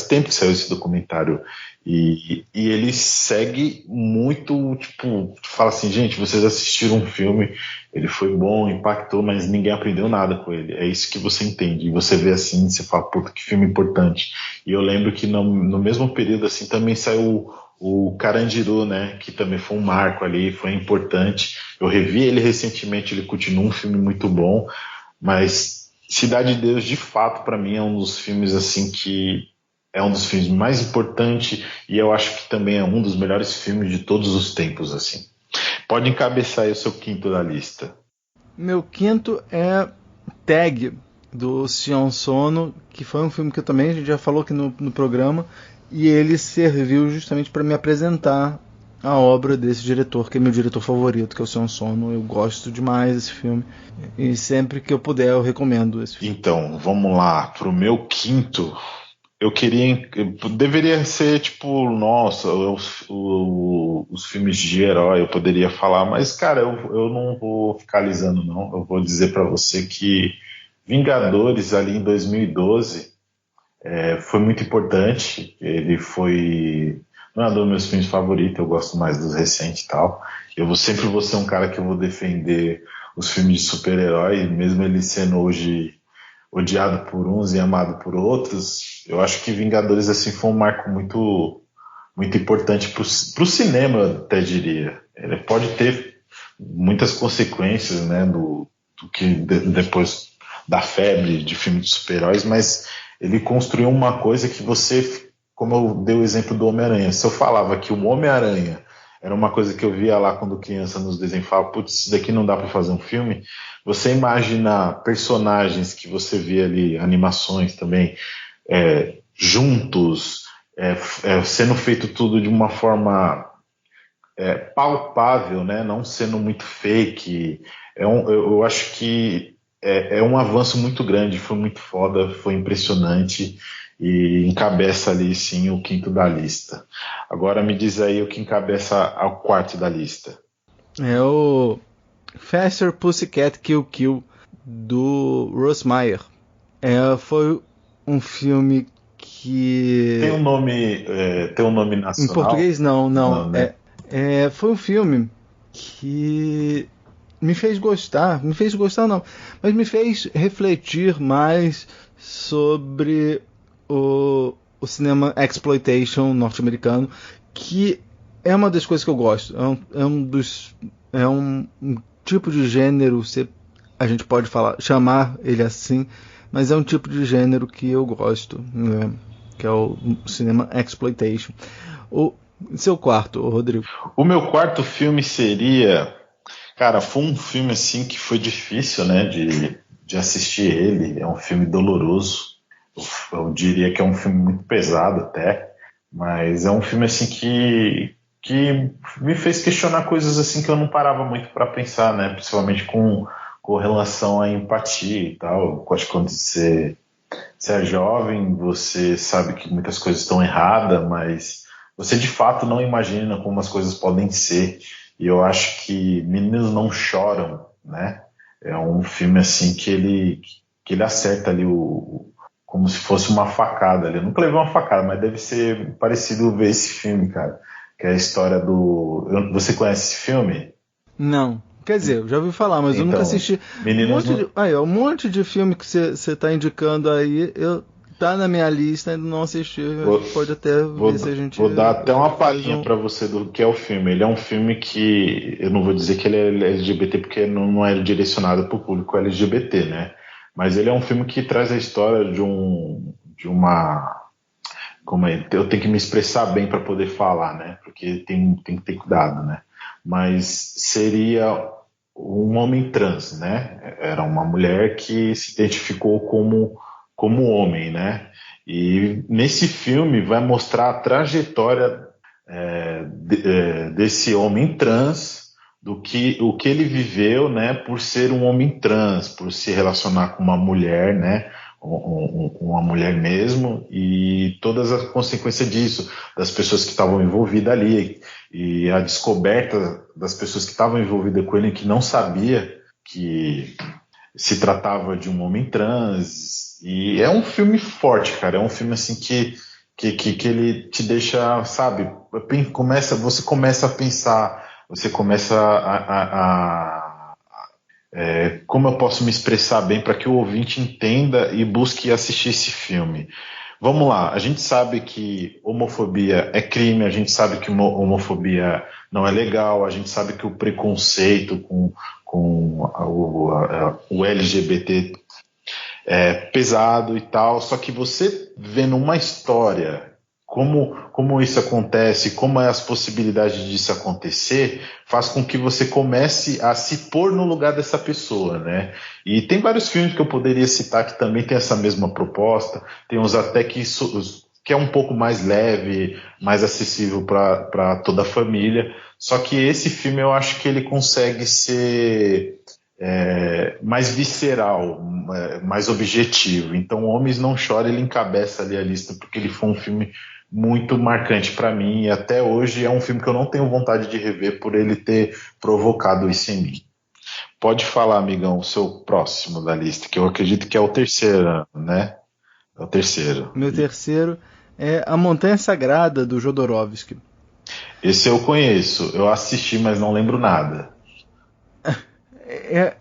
tempo que saiu esse documentário e ele segue muito, tipo, fala assim, gente, vocês assistiram um filme, ele foi bom, impactou, mas ninguém aprendeu nada com ele. É isso que você entende. E você vê assim, você fala, puta, que filme importante. E eu lembro que no mesmo período assim também saiu o Carandiru, né, que também foi um marco ali, foi importante. Eu revi ele recentemente, ele continua um filme muito bom, mas Cidade de Deus, de fato, para mim é um dos filmes assim que é um dos filmes mais importantes e eu acho que também é um dos melhores filmes de todos os tempos, assim. Pode encabeçar aí o seu 5º da lista. Meu 5º é Tag, do Sion Sono, que foi um filme que a gente já falou aqui no programa, e ele serviu justamente para me apresentar a obra desse diretor, que é meu diretor favorito, que é o Sion Sono. Eu gosto demais desse filme, e sempre que eu puder eu recomendo esse filme. Então, vamos lá, pro meu 5º. Deveria ser tipo, nossa, os filmes de herói eu poderia falar, mas cara, eu não vou ficar alisando não, eu vou dizer pra você que Vingadores ali em 2012 foi muito importante, ele foi, não é um dos meus filmes favoritos, eu gosto mais dos recentes e tal, sempre vou ser um cara que eu vou defender os filmes de super-herói, mesmo ele sendo hoje odiado por uns e amado por outros. Eu acho que Vingadores assim foi um marco muito, muito importante para o cinema, eu até diria. Ele pode ter muitas consequências, né, do que depois da febre de filme de super-heróis, mas ele construiu uma coisa que você, como eu dei o exemplo do Homem-Aranha, se eu falava que o Homem-Aranha era uma coisa que eu via lá quando criança nos desenhos, falava, putz, isso daqui não dá para fazer um filme, você imaginar personagens que você vê ali, animações também, juntos, sendo feito tudo de uma forma palpável, né? Não sendo muito fake. Eu acho que é um avanço muito grande, foi muito foda, foi impressionante e encabeça ali sim o quinto da lista. Agora me diz aí o que encabeça ao quarto da lista. É o Faster Pussycat Kill Kill do Russ Meyer. Foi um filme que tem um nome nacional. Em português não, né? Foi um filme que me fez gostar não, mas me fez refletir mais sobre o cinema exploitation norte-americano, que é uma das coisas que eu gosto. É um tipo de gênero, a gente pode chamar ele assim, mas é um tipo de gênero que eu gosto, né? Que é o cinema exploitation. O seu quarto, Rodrigo? O meu quarto filme seria... Cara, foi um filme assim que foi difícil, né, de assistir ele. É um filme doloroso. Eu diria que é um filme muito pesado até. Mas é um filme assim que me fez questionar coisas assim que eu não parava muito para pensar, né? Principalmente com relação à empatia e tal. Eu acho que quando você é jovem, você sabe que muitas coisas estão erradas, mas você de fato não imagina como as coisas podem ser. E eu acho que Meninos Não Choram, né? É um filme assim que ele acerta ali como se fosse uma facada ali. Eu nunca levei uma facada, mas deve ser parecido ver esse filme, cara. Que é a história do... Você conhece esse filme? Não. Quer dizer, eu já ouvi falar, mas eu nunca assisti. Um monte de filme que você está indicando aí, tá na minha lista, ainda não assisti. A gente pode até ver se a gente... Vou dar até uma palhinha para você do que é o filme. Ele é um filme que... Eu não vou dizer que ele é LGBT, porque não é direcionado para o público LGBT, né? Mas ele é um filme que traz a história de uma... Como é? Eu tenho que me expressar bem para poder falar, né? Porque tem que ter cuidado, né? Mas seria um homem trans, né? Era uma mulher que se identificou como homem, né? E nesse filme vai mostrar a trajetória desse homem trans, o que ele viveu, né? Por ser um homem trans, por se relacionar com uma mulher, né? Uma mulher mesmo, e todas as consequências disso, das pessoas que estavam envolvidas ali, e a descoberta das pessoas que estavam envolvidas com ele, que não sabia que se tratava de um homem trans. E é um filme forte, cara, é um filme assim que ele te deixa, sabe, você começa a pensar, você começa como eu posso me expressar bem para que o ouvinte entenda e busque assistir esse filme. Vamos lá, a gente sabe que homofobia é crime, a gente sabe que homofobia não é legal, a gente sabe que o preconceito com o LGBT é pesado e tal, só que você vendo uma história, como isso acontece, como é as possibilidades disso acontecer, faz com que você comece a se pôr no lugar dessa pessoa, né? E tem vários filmes que eu poderia citar que também tem essa mesma proposta, tem uns até que é um pouco mais leve, mais acessível para toda a família, só que esse filme eu acho que ele consegue ser mais visceral, mais objetivo. Então Homens Não Choram, ele encabeça ali a lista, porque ele foi um filme muito marcante para mim, e até hoje é um filme que eu não tenho vontade de rever por ele ter provocado isso em mim. Pode falar, amigão, o seu próximo da lista, que eu acredito que é o terceiro, né? É o terceiro. Meu terceiro é A Montanha Sagrada, do Jodorowsky. Esse eu conheço, eu assisti, mas não lembro nada.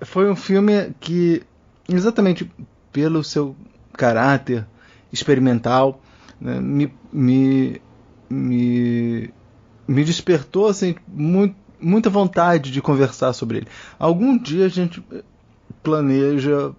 Foi um filme que, exatamente pelo seu caráter experimental, né, me me despertou assim, muita vontade de conversar sobre ele. Algum dia a gente planeja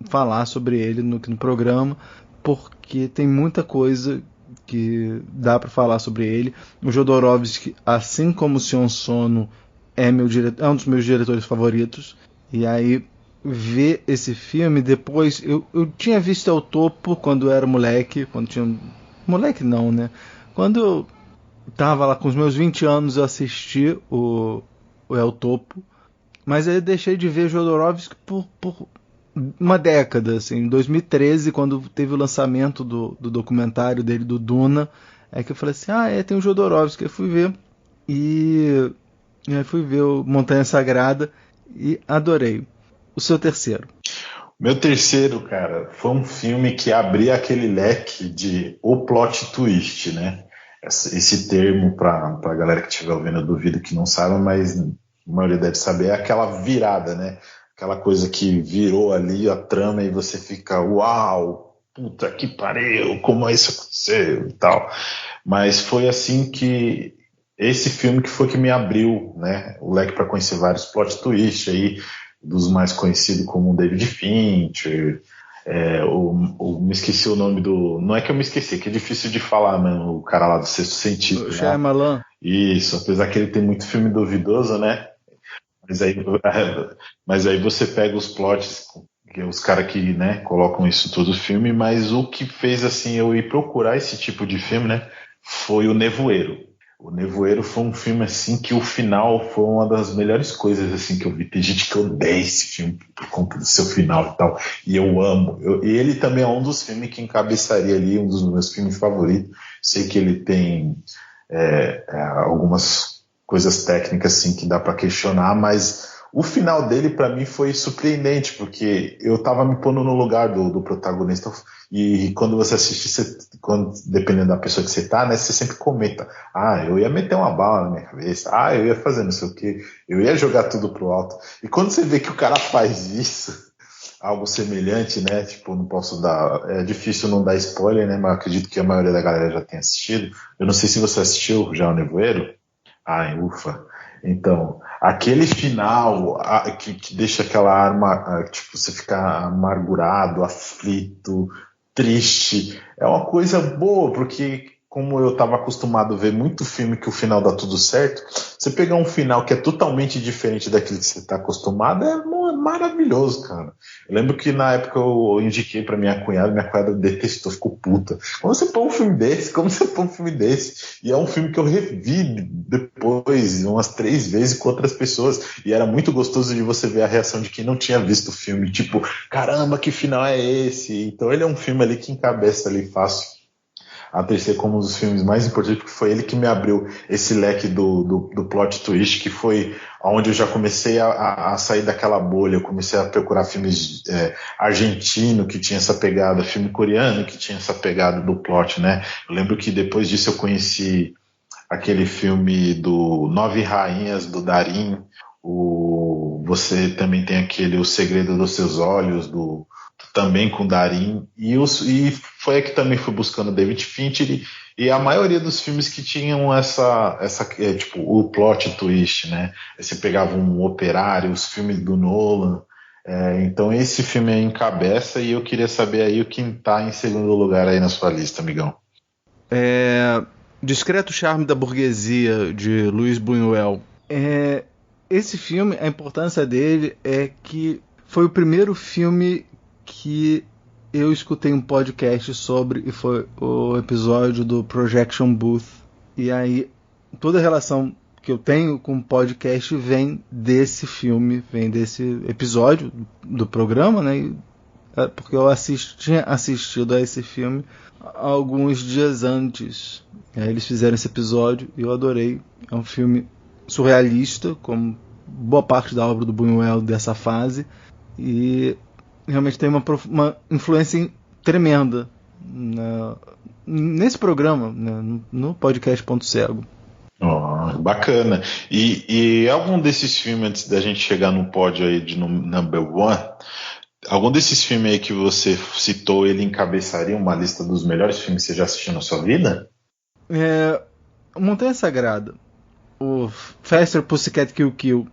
falar sobre ele no programa, porque tem muita coisa que dá para falar sobre ele. O Jodorowsky, assim como o Sion Sono, é um dos meus diretores favoritos. E aí, ver esse filme depois... Eu tinha visto El Topo quando eu era moleque. Quando tinha... Moleque não, né? Quando eu tava lá com os meus 20 anos, eu assisti o El Topo. Mas aí eu deixei de ver Jodorowsky por uma década, assim. Em 2013, quando teve o lançamento do documentário dele, do Duna, é que eu falei assim, tem o Jodorowsky. Eu fui ver. E aí fui ver o Montanha Sagrada e adorei. O seu terceiro? Meu terceiro, cara, foi um filme que abria aquele leque de o plot twist, né? Esse termo, pra galera que estiver ouvindo, eu duvido que não saiba, mas a maioria deve saber, é aquela virada, né? Aquela coisa que virou ali a trama e você fica, uau, puta que pariu, como isso aconteceu e tal. Mas foi assim que esse filme que foi que me abriu, né, o leque para conhecer vários plot twists aí, dos mais conhecidos como David Fincher, me esqueci o nome do... Não é que eu me esqueci, que é difícil de falar mesmo, o cara lá do Sexto Sentido. O Shyamalan. Isso, apesar que ele tem muito filme duvidoso, né? Mas aí você pega os plots, os caras que, né, colocam isso todo o filme, mas o que fez assim eu ir procurar esse tipo de filme, né, foi o Nevoeiro. O Nevoeiro foi um filme assim que o final foi uma das melhores coisas assim que eu vi. Tem gente que odeia esse filme por conta do seu final e tal, e eu amo. E ele também é um dos filmes que encabeçaria ali, um dos meus filmes favoritos. Sei que ele tem algumas coisas técnicas assim que dá para questionar, mas o final dele para mim foi surpreendente, porque eu tava me pondo no lugar do protagonista, e quando você assiste, dependendo da pessoa que você tá, né, você sempre comenta, eu ia meter uma bala na minha cabeça, eu ia fazer não sei o que, eu ia jogar tudo pro alto, e quando você vê que o cara faz isso, algo semelhante, né, tipo, não posso dar, é difícil não dar spoiler, né, mas acredito que a maioria da galera já tenha assistido. Eu não sei se você assistiu já o Nevoeiro. Ufa. Então, aquele final que deixa aquela arma, tipo, você ficar amargurado, aflito, triste, é uma coisa boa, porque como eu estava acostumado a ver muito filme que o final dá tudo certo, você pegar um final que é totalmente diferente daquilo que você está acostumado é maravilhoso, cara. Eu lembro que na época eu indiquei para minha cunhada detestou, ficou puta. Como você põe um filme desse? E é um filme que eu revi depois umas 3 vezes com outras pessoas, e era muito gostoso de você ver a reação de quem não tinha visto o filme, tipo, caramba, que final é esse? Então ele é um filme ali que encabeça ali fácil a terceiro como um dos filmes mais importantes, porque foi ele que me abriu esse leque do plot twist, que foi onde eu já comecei a sair daquela bolha. Eu comecei a procurar filmes argentino que tinha essa pegada, filme coreano que tinha essa pegada do plot, né? Eu lembro que depois disso eu conheci aquele filme do 9 Rainhas, do Darín. Você também tem aquele O Segredo dos Seus Olhos, também com Darín, e foi aí que também fui buscando David Fincher, e a maioria dos filmes que tinham essa tipo, o plot twist, né? Você pegava um Operário, os filmes do Nolan, então esse filme aí encabeça, e eu queria saber aí o que tá em segundo lugar aí na sua lista, amigão. Discreto Charme da Burguesia, de Luiz Buñuel. Esse filme, a importância dele é que foi o primeiro filme que eu escutei um podcast sobre, e foi o episódio do Projection Booth. E aí toda a relação que eu tenho com o podcast vem desse filme, vem desse episódio do programa, né? Porque eu tinha assistido a esse filme alguns dias antes. Aí eles fizeram esse episódio e eu adorei. É um filme surrealista, como boa parte da obra do Buñuel dessa fase, e realmente tem uma influência tremenda nesse programa, né, no podcast Ponto Cego. Bacana. E algum desses filmes, antes da gente chegar no pódio aí de number one, algum desses filmes aí que você citou, ele encabeçaria uma lista dos melhores filmes que você já assistiu na sua vida? Montanha Sagrada, o Faster Pussycat Kill Kill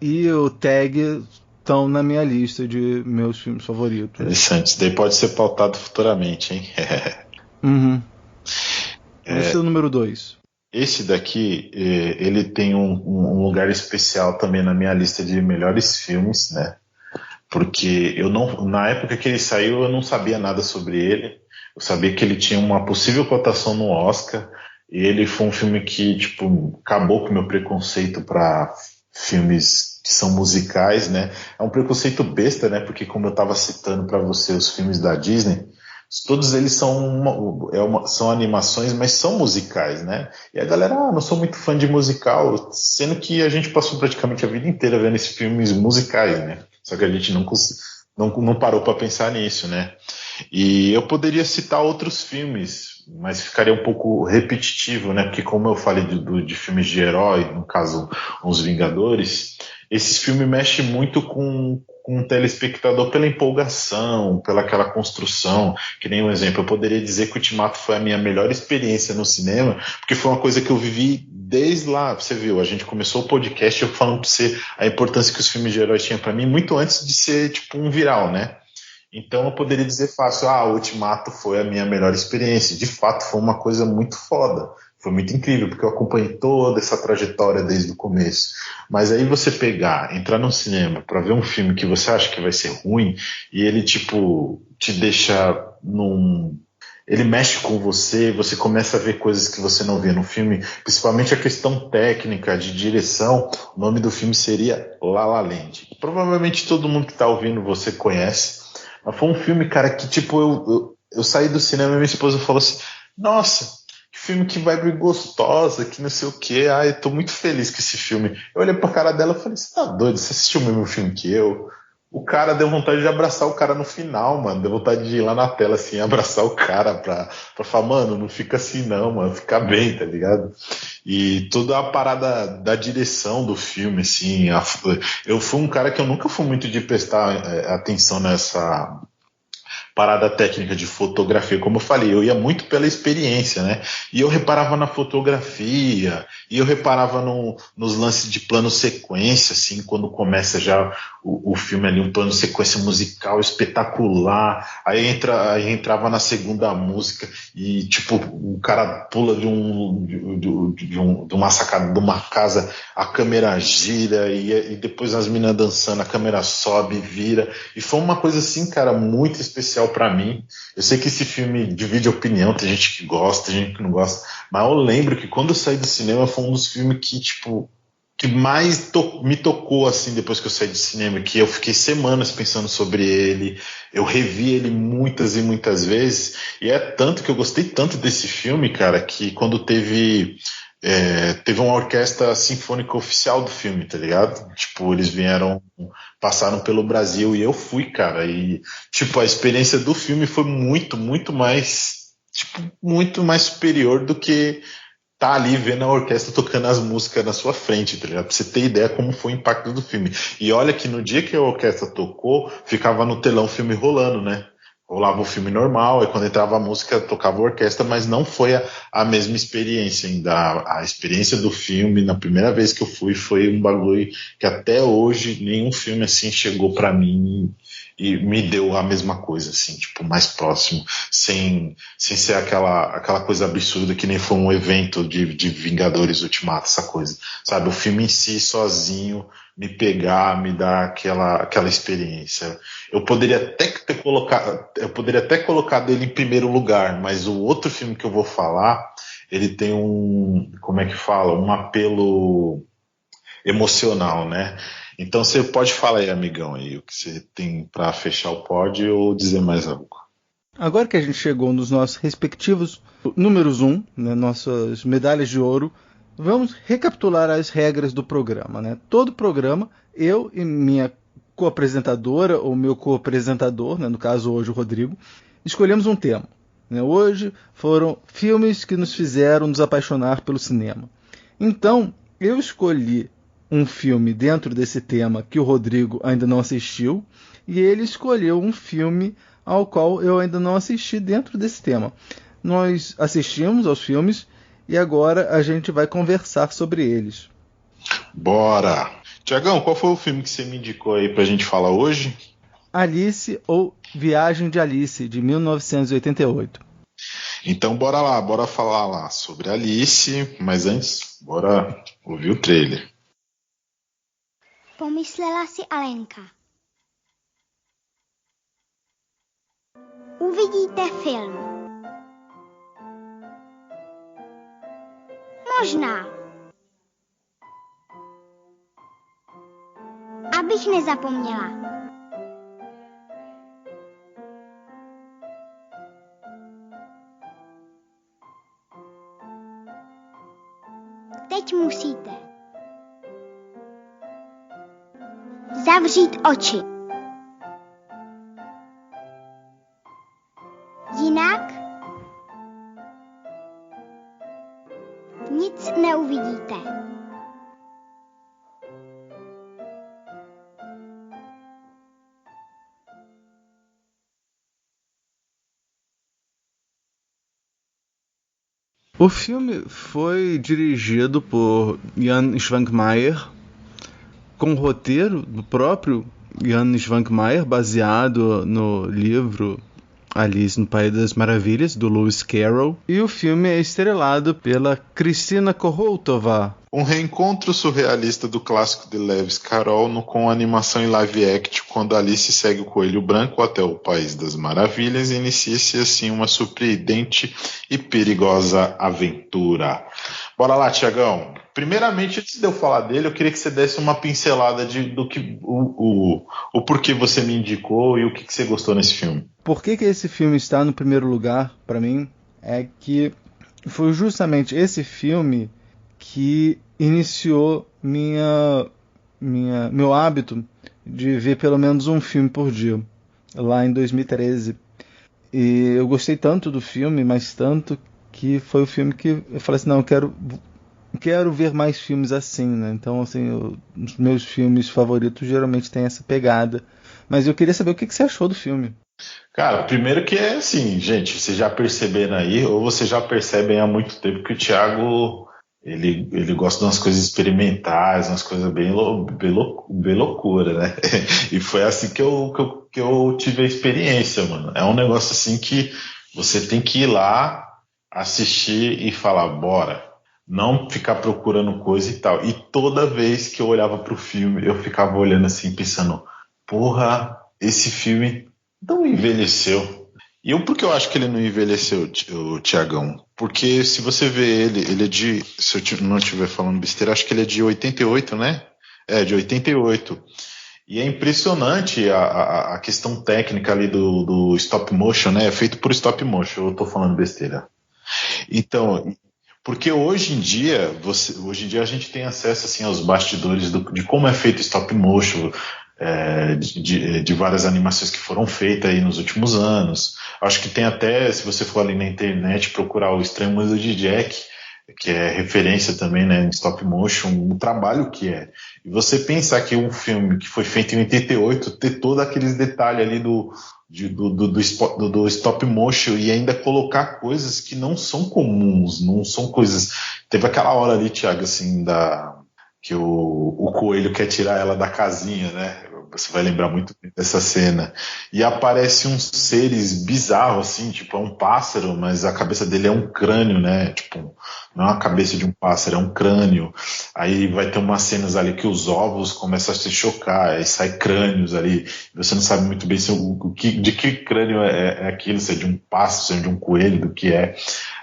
e o Tag estão na minha lista de meus filmes favoritos. Interessante, isso daí pode ser pautado futuramente, hein? Uhum. Esse é o número 2. Esse daqui, ele tem um lugar especial também na minha lista de melhores filmes, né? Porque na época que ele saiu, eu não sabia nada sobre ele. Eu sabia que ele tinha uma possível cotação no Oscar. E ele foi um filme que, tipo, acabou com o meu preconceito para filmes que são musicais, né? É um preconceito besta, né? Porque como eu estava citando para você os filmes da Disney, todos eles são animações, mas são musicais, né? E a galera, não sou muito fã de musical, sendo que a gente passou praticamente a vida inteira vendo esses filmes musicais, né? Só que a gente não parou para pensar nisso, né? E eu poderia citar outros filmes, mas ficaria um pouco repetitivo, né? Porque como eu falei de filmes de herói, no caso, Os Vingadores, esse filme mexe muito com o telespectador pela empolgação, pela aquela construção, que nem um exemplo, eu poderia dizer que Ultimato foi a minha melhor experiência no cinema, porque foi uma coisa que eu vivi desde lá, você viu, a gente começou o podcast eu falando pra você a importância que os filmes de heróis tinham pra mim, muito antes de ser tipo um viral, né? Então eu poderia dizer fácil, Ultimato foi a minha melhor experiência, de fato foi uma coisa muito foda. Foi muito incrível, porque eu acompanhei toda essa trajetória desde o começo. Mas aí você entrar no cinema para ver um filme que você acha que vai ser ruim, e ele, tipo, te deixa ele mexe com você começa a ver coisas que você não vê no filme, principalmente a questão técnica, de direção. O nome do filme seria La La Land. Provavelmente todo mundo que tá ouvindo você conhece. Mas foi um filme, cara, que, tipo, eu saí do cinema e minha esposa falou assim, nossa, filme que vibe gostosa, que não sei o que, eu tô muito feliz com esse filme. Eu olhei pra cara dela e falei, você tá doido? Você assistiu o mesmo filme que eu? O cara deu vontade de abraçar o cara no final, mano. Deu vontade de ir lá na tela, assim, abraçar o cara pra falar, mano, não fica assim não, mano, fica bem, tá ligado? E toda a parada da direção do filme, assim, eu fui um cara que eu nunca fui muito de prestar atenção nessa parada técnica de fotografia, como eu falei, eu ia muito pela experiência, né? E eu reparava na fotografia, e eu reparava nos lances de plano sequência, assim, quando começa já o filme ali, um plano sequência musical espetacular, aí entrava na segunda música, e tipo, o cara pula de uma sacada de uma casa, a câmera gira, e depois as meninas dançando, a câmera sobe, vira, e foi uma coisa assim, cara, muito especial pra mim. Eu sei que esse filme divide opinião, tem gente que gosta, tem gente que não gosta, mas eu lembro que quando eu saí do cinema foi um dos filmes que, tipo, que mais me tocou, assim, depois que eu saí do cinema, que eu fiquei semanas pensando sobre ele, eu revi ele muitas e muitas vezes, e é tanto que eu gostei tanto desse filme, cara, que quando teve uma orquestra sinfônica oficial do filme, tá ligado? Tipo, eles passaram pelo Brasil e eu fui, cara, e tipo, a experiência do filme foi muito, muito mais, tipo, muito mais superior do que tá ali vendo a orquestra tocando as músicas na sua frente, tá ligado? Pra você ter ideia como foi o impacto do filme. E olha que no dia que a orquestra tocou, ficava no telão o filme rolando, né? Rolava o filme normal, e quando entrava a música, tocava a orquestra, mas não foi a mesma experiência ainda. A experiência do filme, na primeira vez que eu fui, foi um bagulho que até hoje nenhum filme assim chegou pra mim e me deu a mesma coisa, assim, tipo, mais próximo, sem ser aquela coisa absurda que nem foi um evento de Vingadores Ultimato, essa coisa, sabe? O filme em si, sozinho, me pegar, me dar aquela experiência. Eu poderia até ter colocado ele em primeiro lugar, mas o outro filme que eu vou falar, ele tem um apelo emocional, né? Então você pode falar aí, amigão, aí, o que você tem para fechar o pódio ou dizer mais algo. Agora que a gente chegou nos nossos respectivos números 1, né, nossas medalhas de ouro, vamos recapitular as regras do programa, né? Todo programa, eu e minha co-apresentadora, ou meu co-apresentador, né, no caso hoje o Rodrigo, escolhemos um tema. Né? Hoje foram filmes que nos fizeram nos apaixonar pelo cinema. Então, eu escolhi um filme dentro desse tema que o Rodrigo ainda não assistiu, e ele escolheu um filme ao qual eu ainda não assisti dentro desse tema. Nós assistimos aos filmes e agora a gente vai conversar sobre eles. Bora! Tiagão, qual foi o filme que você me indicou aí pra gente falar hoje? Alice ou Viagem de Alice, de 1988. Então bora lá, bora falar lá sobre Alice, mas antes, bora ouvir o trailer. Pomyslela si Alenka. Uvidíte film. Možná. Abych nezapomněla. Teď musíte zavřít oči. Jinak nic neuvidíte. O filme foi dirigido por Jan Švankmajer, com roteiro do próprio Jan Švankmajer, baseado no livro Alice no País das Maravilhas, do Lewis Carroll. E o filme é estrelado pela Kristina Koholtova. Um reencontro surrealista do clássico de Lewis Carroll com animação em live action, quando Alice segue o Coelho Branco até o País das Maravilhas e inicia-se assim uma surpreendente e perigosa aventura. Bora lá, Tiagão. Primeiramente, antes de eu falar dele, eu queria que você desse uma pincelada do que o porquê você me indicou e o que você gostou nesse filme. Por que esse filme está no primeiro lugar, para mim, é que foi justamente esse filme que iniciou meu hábito de ver pelo menos um filme por dia, lá em 2013. E eu gostei tanto do filme, mas tanto que foi o filme que eu falei assim, não, eu quero ver mais filmes assim, né? Então, assim, os meus filmes favoritos geralmente têm essa pegada. Mas eu queria saber o que você achou do filme. Cara, primeiro que é assim, gente, vocês já perceberam aí, ou vocês já percebem há muito tempo que o Thiago, ele gosta de umas coisas experimentais, umas coisas bem loucura, né? E foi assim que eu tive a experiência, mano. É um negócio assim que você tem que ir lá, assistir e falar, bora. Não ficar procurando coisa e tal. E toda vez que eu olhava pro filme, eu ficava olhando assim, pensando, porra, esse filme não envelheceu. E por que eu acho que ele não envelheceu, o Tiagão? Porque se você vê ele é de, se eu não estiver falando besteira, acho que ele é de 88, né? É, de 88. E é impressionante a questão técnica ali do stop motion, né? É feito por stop motion, eu tô falando besteira. Então, porque hoje em dia a gente tem acesso assim, aos bastidores de como é feito stop motion, de várias animações que foram feitas aí nos últimos anos. Acho que tem até, se você for ali na internet procurar o Estranho Mundo de Jack, que é referência também, né, em stop motion, o trabalho que é. E você pensar que um filme que foi feito em 88 ter todos aqueles detalhes ali do stop motion e ainda colocar coisas que não são comuns, não são coisas... Teve aquela hora ali, Thiago, assim, que o coelho quer tirar ela da casinha, né? Você vai lembrar muito bem dessa cena. E aparece uns seres bizarros, assim, tipo, é um pássaro, mas a cabeça dele é um crânio, né? Tipo, não é uma cabeça de um pássaro, é um crânio. Aí vai ter umas cenas ali que os ovos começam a se chocar, aí sai crânios ali. Você não sabe muito bem de que crânio é aquilo, se é de um pássaro, se é de um coelho, do que é.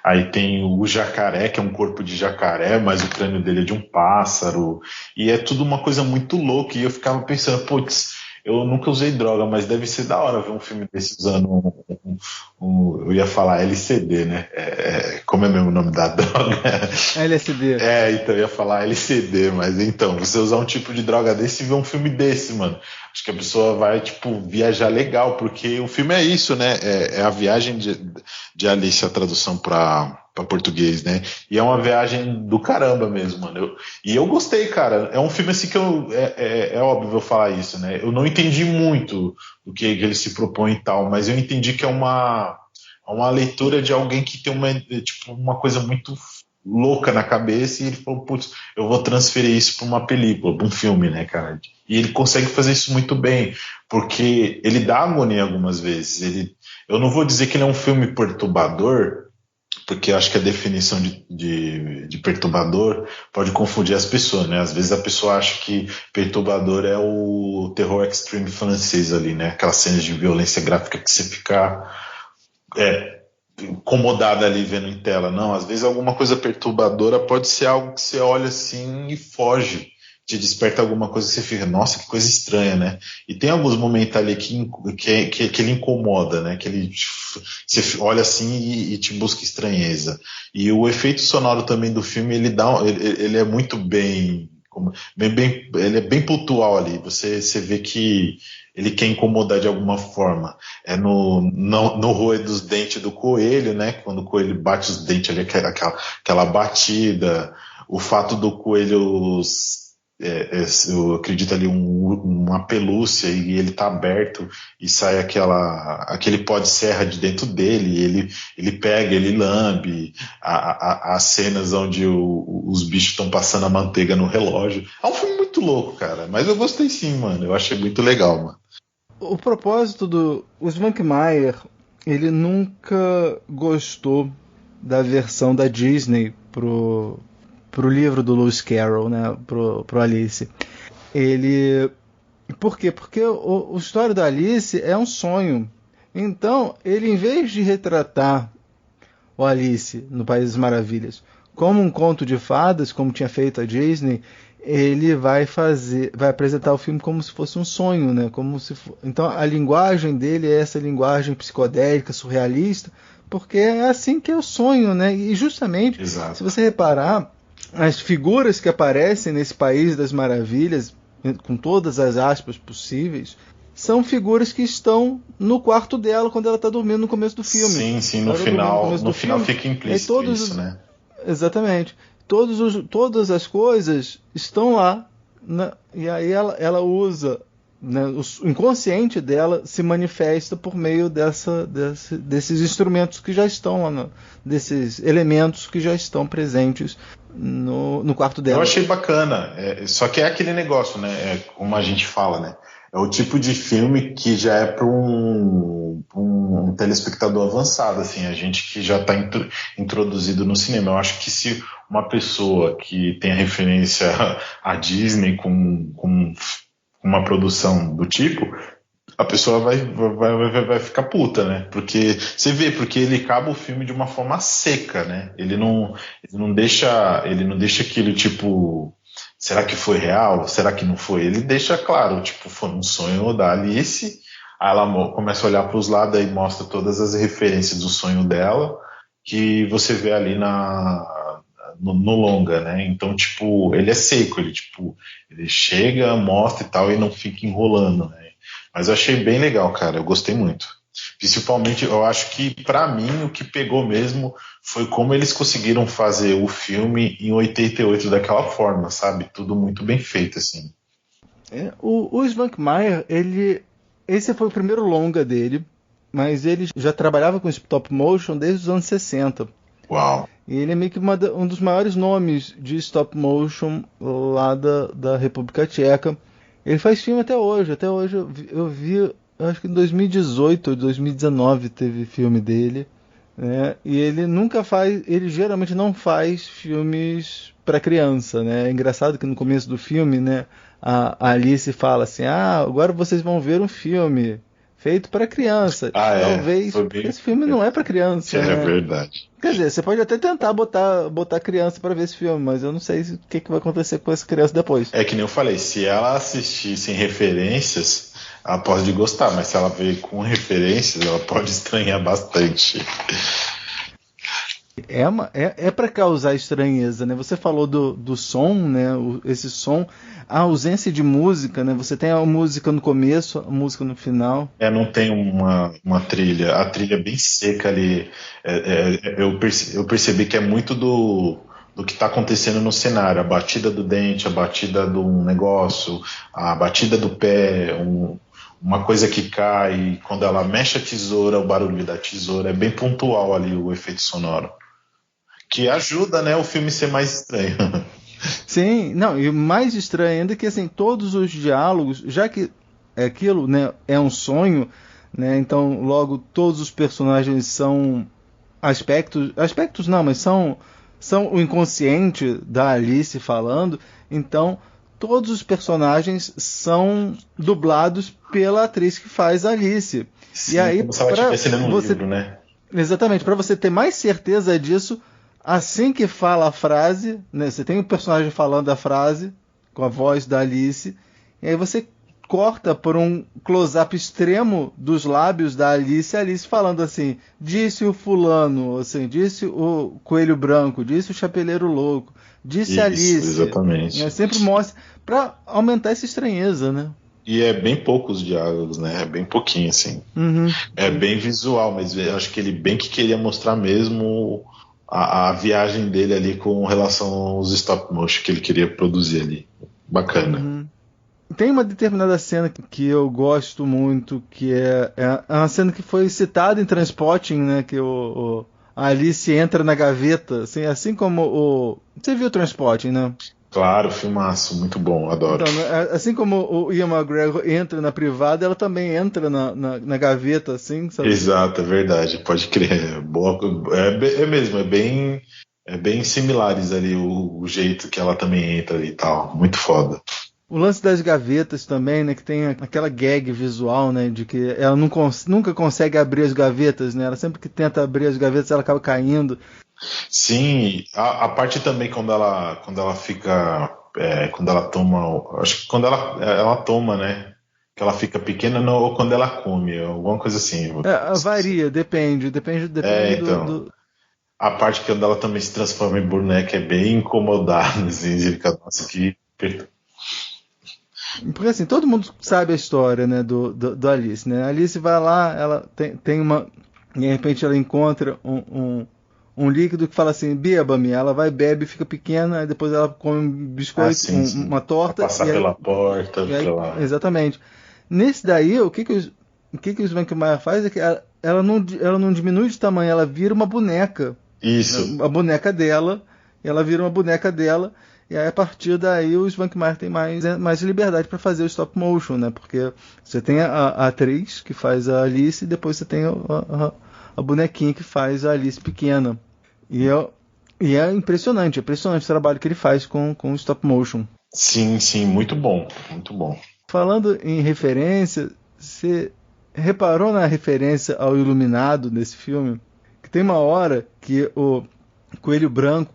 Aí tem o jacaré, que é um corpo de jacaré, mas o crânio dele é de um pássaro. E é tudo uma coisa muito louca. E eu ficava pensando, putz, eu nunca usei droga, mas deve ser da hora ver um filme desse usando eu ia falar LCD, né? Como é mesmo o nome da droga? LSD. Então eu ia falar LCD, mas então, você usar um tipo de droga desse e ver um filme desse, mano. Acho que a pessoa vai, tipo, viajar legal, porque o filme é isso, né? É a viagem de Alice, a tradução para português, né? E é uma viagem do caramba mesmo, mano. E eu gostei, cara. É um filme assim que é óbvio eu falar isso, né? Eu não entendi muito do que ele se propõe e tal, mas eu entendi que é uma leitura de alguém que tem uma coisa muito louca na cabeça, e ele falou, putz, eu vou transferir isso para uma película, para um filme, né, cara? E ele consegue fazer isso muito bem, porque ele dá agonia algumas vezes. Eu não vou dizer que ele é um filme perturbador, porque eu acho que a definição de perturbador pode confundir as pessoas, né? Às vezes a pessoa acha que perturbador é o terror extreme francês ali, né? Aquelas cenas de violência gráfica que você fica incomodada ali vendo em tela. Não, às vezes alguma coisa perturbadora pode ser algo que você olha assim e foge, te desperta alguma coisa que você fica, nossa, que coisa estranha, né? E tem alguns momentos ali que ele incomoda, né? Que você olha assim e te busca estranheza. E o efeito sonoro também do filme, ele é muito bem, ele é bem pontual ali. Você vê que ele quer incomodar de alguma forma. É no roer dos dentes do coelho, né? Quando o coelho bate os dentes ali, aquela batida. O fato do coelho, eu acredito ali, uma pelúcia, e ele tá aberto e sai aquele pó de serra de dentro dele, ele pega, ele lambe. As cenas onde os bichos estão passando a manteiga no relógio. É um filme muito louco, cara. Mas eu gostei sim, mano. Eu achei muito legal, mano. O propósito o Svankmajer, ele nunca gostou da versão da Disney pro livro do Lewis Carroll, né, pro Alice. Por quê? Porque o história da Alice é um sonho. Então, ele, em vez de retratar o Alice no País das Maravilhas como um conto de fadas, como tinha feito a Disney, ele vai apresentar o filme como se fosse um sonho, né? Então a linguagem dele é essa linguagem psicodélica, surrealista, porque é assim que é o sonho, né? E justamente, exato, se você reparar, as figuras que aparecem nesse País das Maravilhas, com todas as aspas possíveis, são figuras que estão no quarto dela quando ela está dormindo no começo do filme. Sim, no final fica implícito isso, né? Exatamente. Todas as coisas estão lá, né? E aí ela usa, né, o inconsciente dela se manifesta por meio desses instrumentos que já estão lá, desses elementos que já estão presentes no quarto dela. Eu achei bacana, só que é aquele negócio, né? Como a gente fala, né? É o tipo de filme que já é para um telespectador avançado, assim, a gente que já está introduzido no cinema. Eu acho que se uma pessoa que tem a referência à Disney com uma produção do tipo, a pessoa vai ficar puta, né? Porque você vê, porque ele acaba o filme de uma forma seca, né? Ele não deixa aquilo tipo, será que foi real? Será que não foi? Ele deixa claro, tipo, foi um sonho da Alice. Aí ela começa a olhar para os lados e mostra todas as referências do sonho dela que você vê ali no longa, né? Então, tipo, ele é seco, ele chega, mostra e tal, e não fica enrolando, né? Mas eu achei bem legal, cara, eu gostei muito. Principalmente, eu acho que, pra mim, o que pegou mesmo foi como eles conseguiram fazer o filme em 88 daquela forma, sabe? Tudo muito bem feito, assim. O Svankmajer, esse foi o primeiro longa dele, mas ele já trabalhava com stop motion desde os anos 60. Uau! E ele é meio que um dos maiores nomes de stop motion lá da República Tcheca. Ele faz filme até hoje. Até hoje eu vi, acho que em 2018 ou 2019 teve filme dele, né? E ele geralmente não faz filmes para criança, né? É engraçado que no começo do filme, né, a Alice fala assim: agora vocês vão ver um filme feito para criança. Talvez esse filme não é para criança. É, né? verdade. Quer dizer, você pode até tentar botar criança para ver esse filme, mas eu não sei o que vai acontecer com essa criança depois. É que nem eu falei, se ela assistir sem referências, ela pode gostar, mas se ela ver com referências, ela pode estranhar bastante. É para causar estranheza, né? Você falou do som, né? Esse som, a ausência de música, né? Você tem a música no começo, a música no final. Não tem uma trilha. A trilha é bem seca ali. Eu percebi que é muito do que está acontecendo no cenário. A batida do dente, a batida do negócio, a batida do pé, uma coisa que cai. Quando ela mexe a tesoura, o barulho da tesoura. É bem pontual ali o efeito sonoro. Que ajuda, né, o filme ser mais estranho. Sim, não, e mais estranho ainda que assim, todos os diálogos, já que é aquilo, né, é um sonho, né, então logo todos os personagens são aspectos não, mas são o inconsciente da Alice falando, então todos os personagens são dublados pela atriz que faz a Alice. Sim, e aí, como se ela estivesse lendo um livro, né? Exatamente, para você ter mais certeza disso, assim que fala a frase, né, você tem o personagem falando a frase com a voz da Alice, e aí você corta por um close-up extremo dos lábios da Alice, a Alice falando assim, disse o fulano, assim, disse o coelho branco, disse o chapeleiro louco, disse a Alice. Exatamente. Sempre mostra, para aumentar essa estranheza, né? E é bem poucos diálogos, né? É bem pouquinho, assim. Uhum. É bem visual, mas eu acho que ele bem que queria mostrar mesmo a viagem dele ali com relação aos stop motion que ele queria produzir ali. Bacana. Uhum. Tem uma determinada cena que eu gosto muito, que é uma cena que foi citada em Trainspotting, né? Que a Alice entra na gaveta, assim como você viu Trainspotting, né? Claro, filmaço, muito bom, adoro. Então, assim como o Ian McGregor entra na privada, ela também entra na gaveta, assim, sabe? Exato, é verdade, pode crer. Boa, é mesmo, é bem similares ali o jeito que ela também entra ali e tal, muito foda. O lance das gavetas também, né, que tem aquela gag visual, né, de que ela nunca consegue abrir as gavetas, né, ela sempre que tenta abrir as gavetas ela acaba caindo. Sim, a parte também quando ela fica, quando ela toma, acho que quando ela toma, né, que ela fica pequena ou quando ela come, alguma coisa assim. Varia, depende então, do... A parte quando ela também se transforma em boneca é bem incomodada, assim, você fica, nossa, que... Porque assim, todo mundo sabe a história, né, do Alice, né? A Alice vai lá, ela tem uma... De repente ela encontra um líquido que fala assim, beba-me. Ela vai, bebe, fica pequena, aí depois ela come um biscoito, sim. Uma torta. Passar pela porta. Exatamente. Nesse daí, o que o Svankmajer faz é que ela não diminui de tamanho, ela vira uma boneca. Isso. A boneca dela, ela vira uma boneca dela. E aí, a partir daí, o Svankmajer tem mais liberdade para fazer o stop motion, né? Porque você tem a atriz que faz a Alice e depois você tem a bonequinha que faz a Alice pequena. E é impressionante o trabalho que ele faz com o stop motion. Sim, muito bom, muito bom. Falando em referência, você reparou na referência ao Iluminado nesse filme? Que tem uma hora que o Coelho Branco,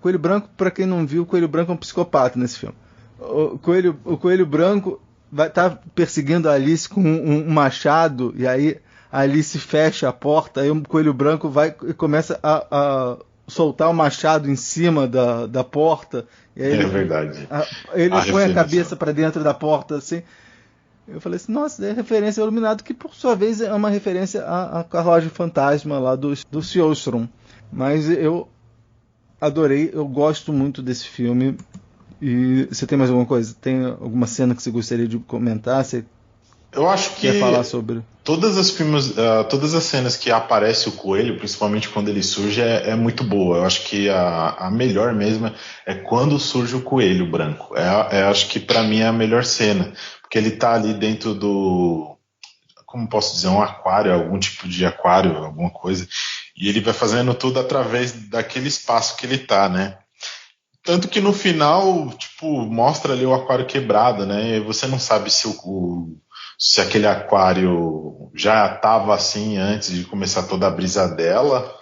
para quem não viu, o Coelho Branco é um psicopata nesse filme. O Coelho Branco vai estar perseguindo a Alice com um machado, e aí a Alice fecha a porta, aí o Coelho Branco vai e começa a soltar o machado em cima da porta. E aí verdade. Ele põe a cabeça para dentro da porta, assim. Eu falei assim, nossa, é referência ao Iluminado, que por sua vez é uma referência à carruagem fantasma lá do Sjöström. Mas eu adorei, eu gosto muito desse filme. E você tem mais alguma coisa? Tem alguma cena que você gostaria de comentar? Você eu acho que quer falar sobre? Todas as cenas que aparece o coelho, principalmente quando ele surge, é muito boa. Eu acho que a melhor mesmo é quando surge o coelho branco. Acho que para mim é a melhor cena, porque ele tá ali dentro do, como posso dizer, um aquário, algum tipo de aquário, alguma coisa, e ele vai fazendo tudo através daquele espaço que ele tá, né? Tanto que no final, tipo, mostra ali o aquário quebrado, né? E você não sabe se aquele aquário já estava assim antes de começar toda a brisa dela,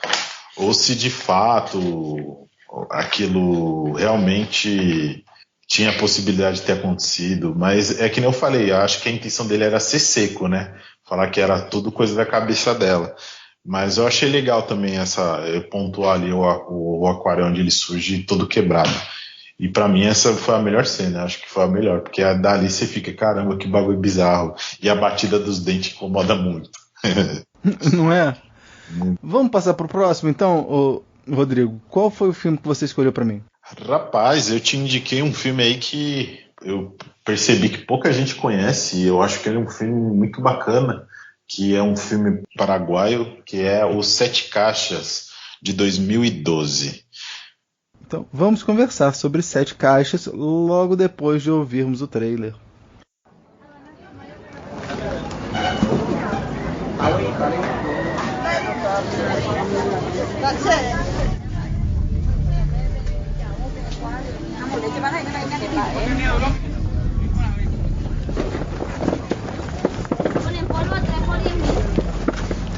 ou se de fato aquilo realmente tinha a possibilidade de ter acontecido. Mas é que nem eu falei, eu acho que a intenção dele era ser seco, né? Falar que era tudo coisa da cabeça dela. Mas eu achei legal também pontuar ali o aquário onde ele surge todo quebrado. E pra mim essa foi a melhor cena, acho que foi a melhor, porque dali você fica, caramba, que bagulho bizarro. E a batida dos dentes incomoda muito. Não é? Vamos passar pro próximo então, Rodrigo. Qual foi o filme que você escolheu pra mim? Rapaz, eu te indiquei um filme aí que eu percebi que pouca gente conhece, e eu acho que ele é um filme muito bacana, que é um filme paraguaio, que é Os Sete Caixas, de 2012. Então, vamos conversar sobre Sete Caixas logo depois de ouvirmos o trailer.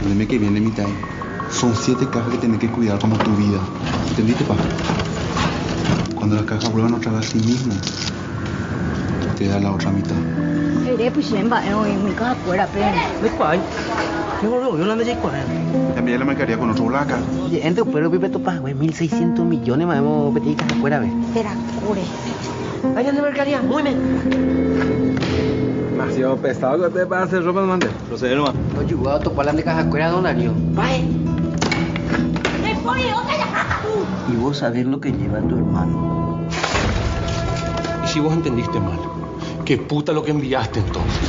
El mes que viene, mitad. Son 7 cajas que tienes que cuidar como tu vida. ¿Entendiste, pa? Cuando las cajas vuelvan otra vez a sí mismas, te da la otra mitad. Cambié la mercadería con otro laca. Oye, entre pero pipe topa, güey, 1.600 millones más hemos pedido cajas afuera, ve. Espera, cure. Vayan de mercadería, muy bien. Demasiado pesado que te para hacer ropa, mande. Procede nomás. Oye, voy a topar de cajas afuera, don Darío. Bye. Y vos sabés lo que lleva tu hermano. Y si vos entendiste mal, ¿qué puta lo que enviaste entonces?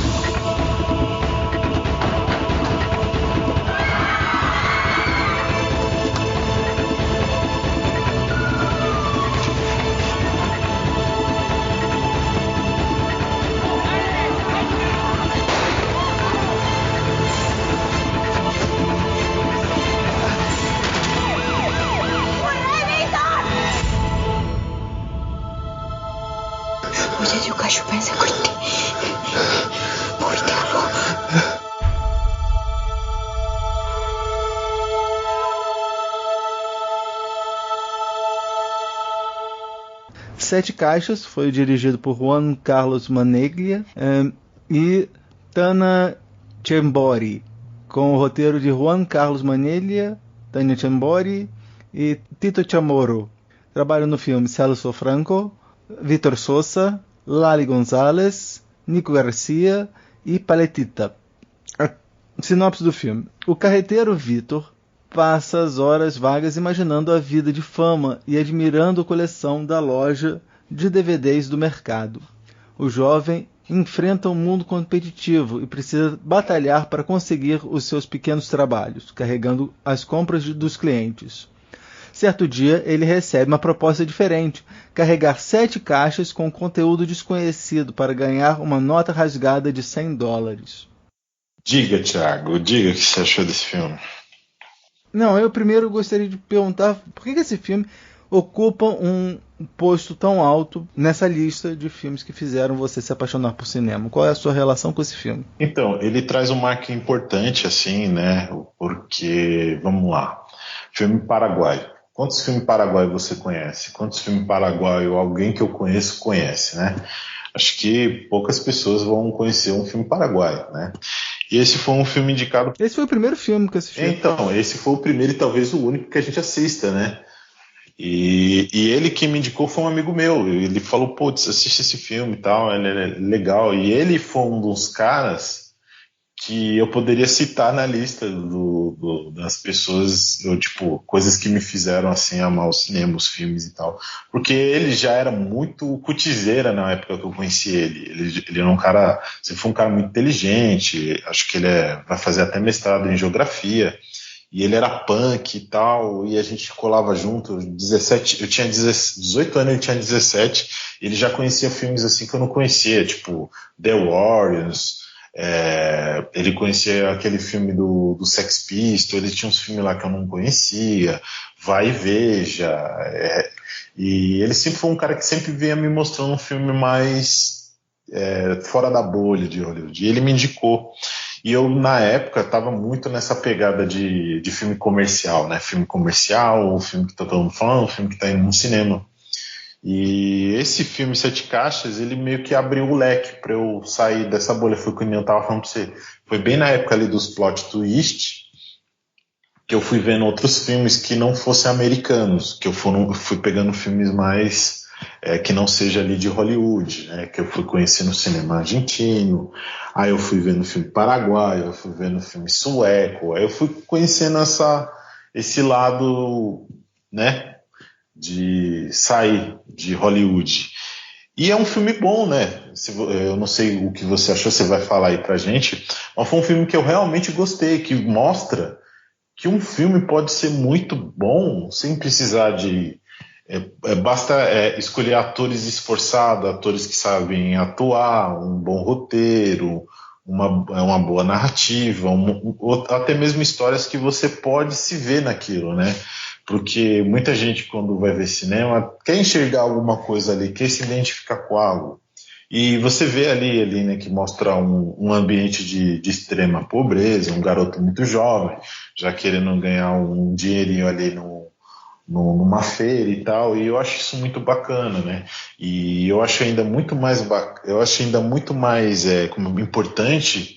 Sete Caixas foi dirigido por Juan Carlos Maneglia e Tana Chembori, com o roteiro de Juan Carlos Maneglia, Tania Chembori e Tito Chamorro. Trabalham no filme Celso Franco, Vitor Sosa, Lali Gonzalez, Nico Garcia e Paletita. A sinopse do filme: o carreteiro Vitor passa as horas vagas imaginando a vida de fama e admirando a coleção da loja de DVDs do mercado. O jovem enfrenta um mundo competitivo e precisa batalhar para conseguir os seus pequenos trabalhos, carregando as compras dos clientes. Certo dia, ele recebe uma proposta diferente: carregar 7 caixas com conteúdo desconhecido para ganhar uma nota rasgada de $100. Diga, Thiago, diga o que você achou desse filme. Não, eu primeiro gostaria de perguntar por que esse filme ocupa um posto tão alto nessa lista de filmes que fizeram você se apaixonar por cinema. Qual é a sua relação com esse filme? Então, ele traz um marco importante, assim, né? Porque, vamos lá, filme paraguaio. Quantos filmes paraguaios você conhece? Quantos filmes paraguaios alguém que eu conheço conhece, né? Acho que poucas pessoas vão conhecer um filme paraguaio, né? E esse foi um filme indicado... Esse foi o primeiro filme que eu assisti. Então, esse foi o primeiro e talvez o único que a gente assista, né? E ele que me indicou foi um amigo meu. Ele falou, putz, assiste esse filme e tal, ele é legal. E ele foi um dos caras que eu poderia citar na lista das pessoas, tipo, coisas que me fizeram assim amar o cinema, os filmes e tal. Porque ele já era muito cutizeira na época que eu conheci ele. Ele era um cara, sempre foi um cara muito inteligente, acho que ele vai fazer até mestrado em geografia. E ele era punk e tal, e a gente colava junto. Eu tinha 18 anos, ele tinha 17. Ele já conhecia filmes assim que eu não conhecia, tipo The Warriors. Ele conhecia aquele filme do Sex Pistols. Ele tinha uns filmes lá que eu não conhecia, Vai e Veja. E ele sempre foi um cara que sempre vinha me mostrando um filme mais fora da bolha de Hollywood. E ele me indicou. E eu, na época, estava muito nessa pegada de filme comercial, né? Filme comercial, o filme que tá todo mundo falando, o filme que tá indo no cinema. E esse filme Sete Caixas, ele meio que abriu o leque para eu sair dessa bolha. Foi o que eu tava falando pra você. Foi bem na época ali dos plot twist que eu fui vendo outros filmes que não fossem americanos, que eu fui pegando filmes mais... que não seja ali de Hollywood, né? Que eu fui conhecendo o cinema argentino, aí eu fui vendo filme paraguaio, eu fui vendo filme sueco, aí eu fui conhecendo esse lado, né, de sair de Hollywood. E é um filme bom, né? Eu não sei o que você achou, você vai falar aí pra gente, mas foi um filme que eu realmente gostei, que mostra que um filme pode ser muito bom sem precisar de Basta escolher atores esforçados, atores que sabem atuar, um bom roteiro, uma boa narrativa, até mesmo histórias que você pode se ver naquilo, né? Porque muita gente, quando vai ver cinema, quer enxergar alguma coisa ali, quer se identificar com algo. E você vê ali, né, que mostra um ambiente de extrema pobreza, um garoto muito jovem, já querendo ganhar um dinheirinho ali numa feira e tal, e eu acho isso muito bacana, né? E eu acho ainda muito mais como importante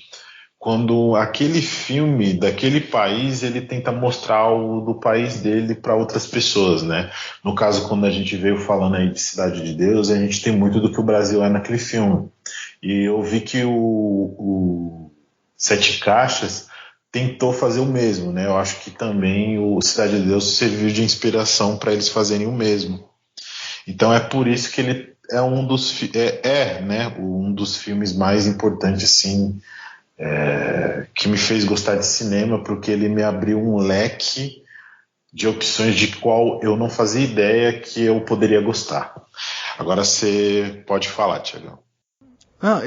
quando aquele filme daquele país ele tenta mostrar algo do país dele para outras pessoas, né? No caso, quando a gente veio falando aí de Cidade de Deus, a gente tem muito do que o Brasil é naquele filme. E eu vi que o Sete Caixas tentou fazer o mesmo, né? Eu acho que também o Cidade de Deus serviu de inspiração para eles fazerem o mesmo. Então é por isso que ele é um dos filmes mais importantes, assim, que me fez gostar de cinema, porque ele me abriu um leque de opções de qual eu não fazia ideia que eu poderia gostar. Agora você pode falar, Tiagão.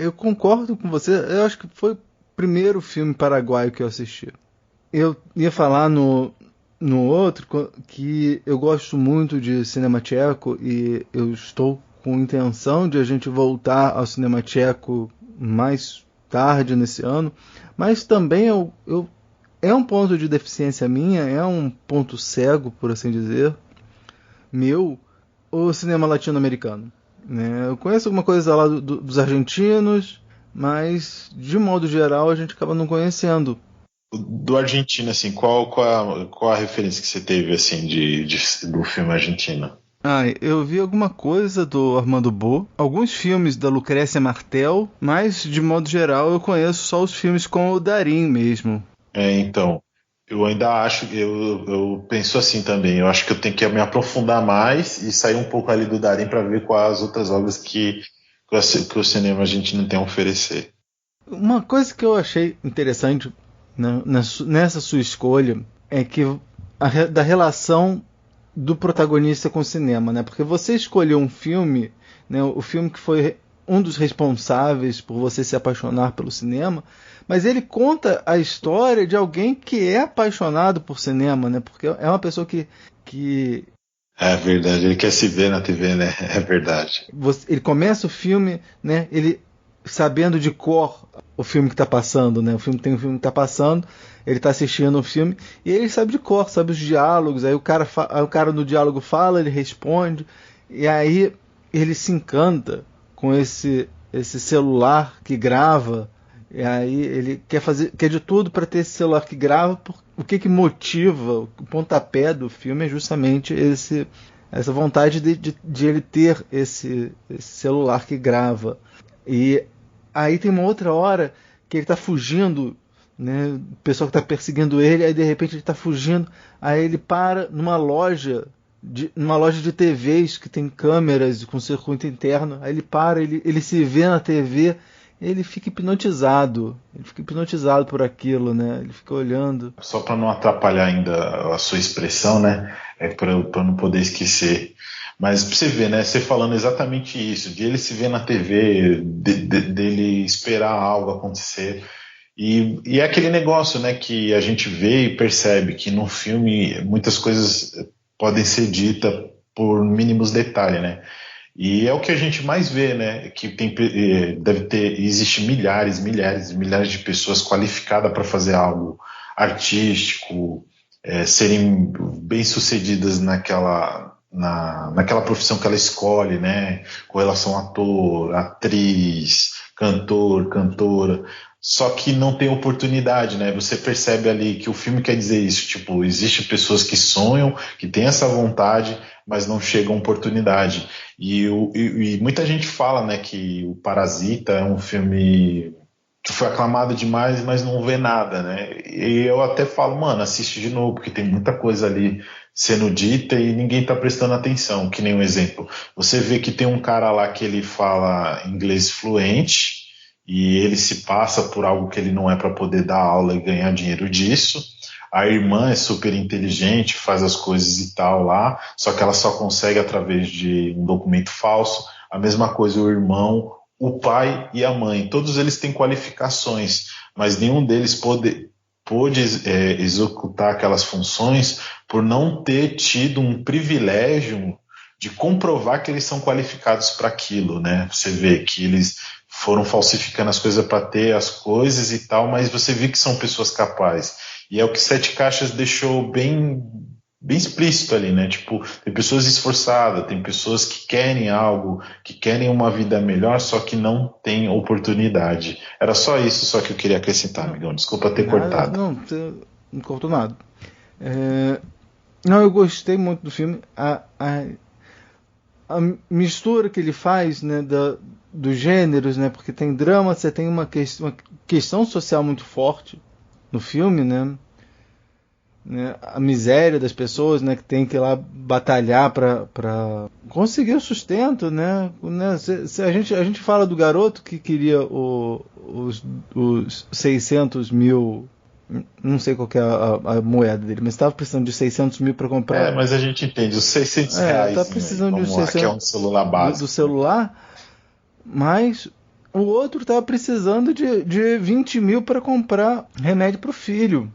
Eu concordo com você. Eu acho que foi o primeiro filme paraguaio que eu assisti. Eu ia falar no outro que eu gosto muito de cinema tcheco e eu estou com intenção de a gente voltar ao cinema tcheco mais tarde nesse ano, mas também é um ponto de deficiência minha, é um ponto cego, por assim dizer, meu, o cinema latino-americano. Né? Eu conheço alguma coisa lá dos argentinos, mas de modo geral a gente acaba não conhecendo. Do argentino, assim, qual a referência que você teve assim do filme argentino? Eu vi alguma coisa do Armando Bo, alguns filmes da Lucrécia Martel, mas de modo geral eu conheço só os filmes com o Darín mesmo. Então, eu ainda acho, eu penso assim também, eu acho que eu tenho que me aprofundar mais e sair um pouco ali do Darín para ver quais as outras obras que o cinema argentino tem a oferecer. Uma coisa que eu achei interessante nessa sua escolha é que da relação do protagonista com o cinema, né? Porque você escolheu um filme, né? O filme que foi um dos responsáveis por você se apaixonar pelo cinema, mas ele conta a história de alguém que é apaixonado por cinema, né? Porque é uma pessoa que É verdade, ele quer se ver na TV, né? É verdade. Ele começa o filme, né? Ele sabendo de cor o filme que está passando, né? Tem um filme que está passando, ele está assistindo o filme e ele sabe de cor, sabe os diálogos. Aí o cara no diálogo fala, ele responde e aí ele se encanta com esse celular que grava. E aí ele quer de tudo para ter esse celular que grava. O que motiva o pontapé do filme é justamente essa vontade de ele ter esse celular que grava. E aí tem uma outra hora que ele está fugindo, né? O pessoal que está perseguindo ele, aí de repente ele está fugindo, aí ele para numa loja de TVs que tem câmeras com circuito interno, aí ele para, ele se vê na TV, ele fica hipnotizado por aquilo, né? Ele fica olhando. Só para não atrapalhar ainda a sua expressão, né? Para não poder esquecer. Mas pra você ver, né? Você falando exatamente isso, de ele se ver na TV, dele esperar algo acontecer. E é aquele negócio, né? Que a gente vê e percebe que no filme muitas coisas podem ser ditas por mínimos detalhes, né? E é o que a gente mais vê, né? Que existe milhares de pessoas qualificadas para fazer algo artístico, serem bem-sucedidas naquela profissão que ela escolhe, né? Com relação a ator, atriz, cantor, cantora. Só que não tem oportunidade, né? Você percebe ali que o filme quer dizer isso. Tipo, existem pessoas que sonham, que têm essa vontade, mas não chegam a oportunidade. E muita gente fala, né, que o Parasita é um filme que foi aclamado demais, mas não vê nada, né? E eu até falo, mano, assiste de novo, porque tem muita coisa ali sendo dita e ninguém tá prestando atenção. Que nem um exemplo. Você vê que tem um cara lá que ele fala inglês fluente, e ele se passa por algo que ele não é para poder dar aula e ganhar dinheiro disso. a irmã é super inteligente, faz as coisas e tal lá, só que ela só consegue através de um documento falso. A mesma coisa o irmão, o pai e a mãe. Todos eles têm qualificações, mas nenhum deles pôde executar aquelas funções por não ter tido um privilégio de comprovar que eles são qualificados para aquilo, né? Você vê que eles foram falsificando as coisas para ter as coisas e tal, mas você vê que são pessoas capazes. E é o que Sete Caixas deixou bem explícito ali, né? Tipo, tem pessoas esforçadas, tem pessoas que querem algo, que querem uma vida melhor, só que não tem oportunidade. Era só isso, só que eu queria acrescentar, amigão. Desculpa ter cortado. Não, você não cortou nada. Não, eu gostei muito do filme. A mistura que ele faz, né, dos gêneros, né? Porque tem drama, você tem uma questão social muito forte no filme, né? A miséria das pessoas, né, que tem que ir lá batalhar para conseguir o sustento, né? A gente fala do garoto que queria os 600 mil, não sei qual que é a moeda dele, mas estava precisando de 600 mil para comprar. Mas a gente entende, os 600 reais. Estava precisando de 600 que é um celular básico. Do celular, mas o outro estava precisando de 20 mil para comprar remédio para o filho.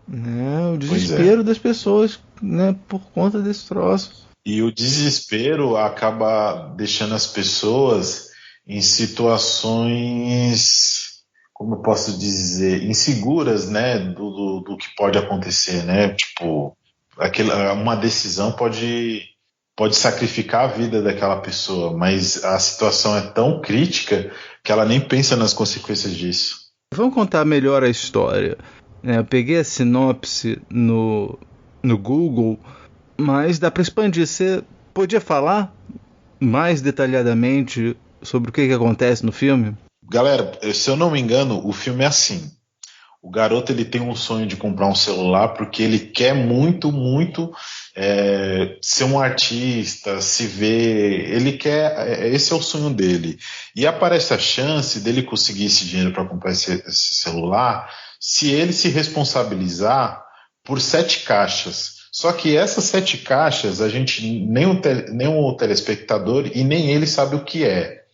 Né? O desespero das pessoas, né, por conta desse troço. E o desespero acaba deixando as pessoas em situações, como eu posso dizer, inseguras, né, do que pode acontecer, né? Tipo, uma decisão pode sacrificar a vida daquela pessoa, mas a situação é tão crítica que ela nem pensa nas consequências disso. Vamos contar melhor a história. Eu peguei a sinopse no Google, mas dá para expandir. Você podia falar mais detalhadamente sobre o que acontece no filme? Galera, se eu não me engano, o filme é assim. O garoto ele tem um sonho de comprar um celular porque ele quer muito ser um artista, se ver. Ele quer. Esse é o sonho dele. E aparece a chance dele conseguir esse dinheiro para comprar esse celular se ele se responsabilizar por 7 caixas. Só que essas 7 caixas, a gente nem o telespectador e nem ele sabe o que é.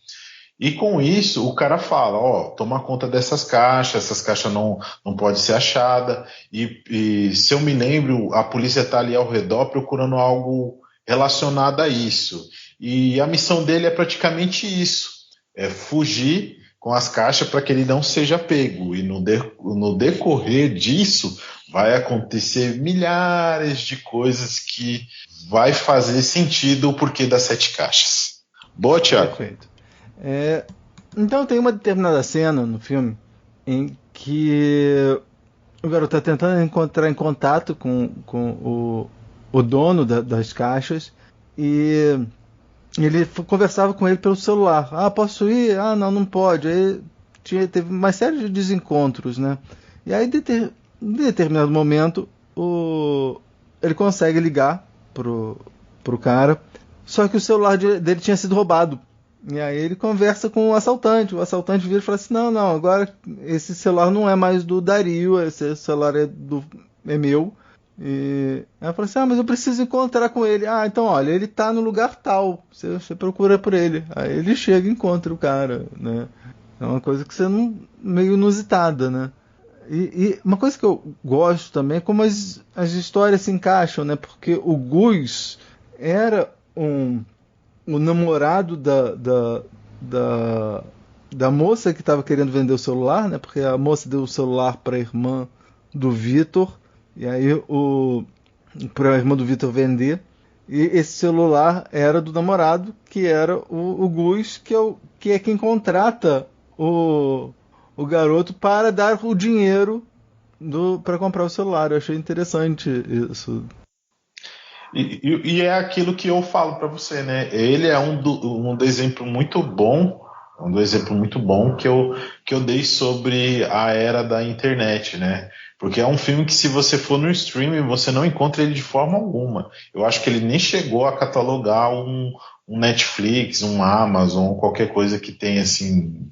E com isso, o cara fala, toma conta dessas caixas, essas caixas não pode ser achada. E se eu me lembro, a polícia está ali ao redor procurando algo relacionado a isso. E a missão dele é praticamente isso, é fugir com as caixas para que ele não seja pego. E no decorrer disso, vai acontecer milhares de coisas que vai fazer sentido o porquê das 7 caixas. Boa, Thiago? Perfeito. Então tem uma determinada cena no filme em que o garoto está tentando entrar em contato com o dono das caixas e ele conversava com ele pelo celular. Posso ir? Não pode. Aí teve uma série de desencontros, né? E aí em determinado momento ele consegue ligar pro cara, só que o celular dele tinha sido roubado. E aí ele conversa com o assaltante vira e fala assim, não, agora esse celular não é mais do Dario, esse celular é meu. E ela fala assim, mas eu preciso encontrar com ele. Então olha, ele tá no lugar tal, você procura por ele. Aí ele chega e encontra o cara, né? É uma coisa que você meio inusitada, né? E uma coisa que eu gosto também é como as histórias se encaixam, né? Porque o Gus era o namorado da moça que estava querendo vender o celular, né? Porque a moça deu o celular para a irmã do Vitor, e aí para a irmã do Vitor vender, e esse celular era do namorado, que era o Gus, que é quem contrata o garoto para dar o dinheiro para comprar o celular. Eu achei interessante isso. E é aquilo que eu falo para você, né? Ele é um exemplo muito bom, que eu dei sobre a era da internet, né? Porque é um filme que, se você for no streaming, você não encontra ele de forma alguma. Eu acho que ele nem chegou a catalogar um Netflix, um Amazon, qualquer coisa que tenha assim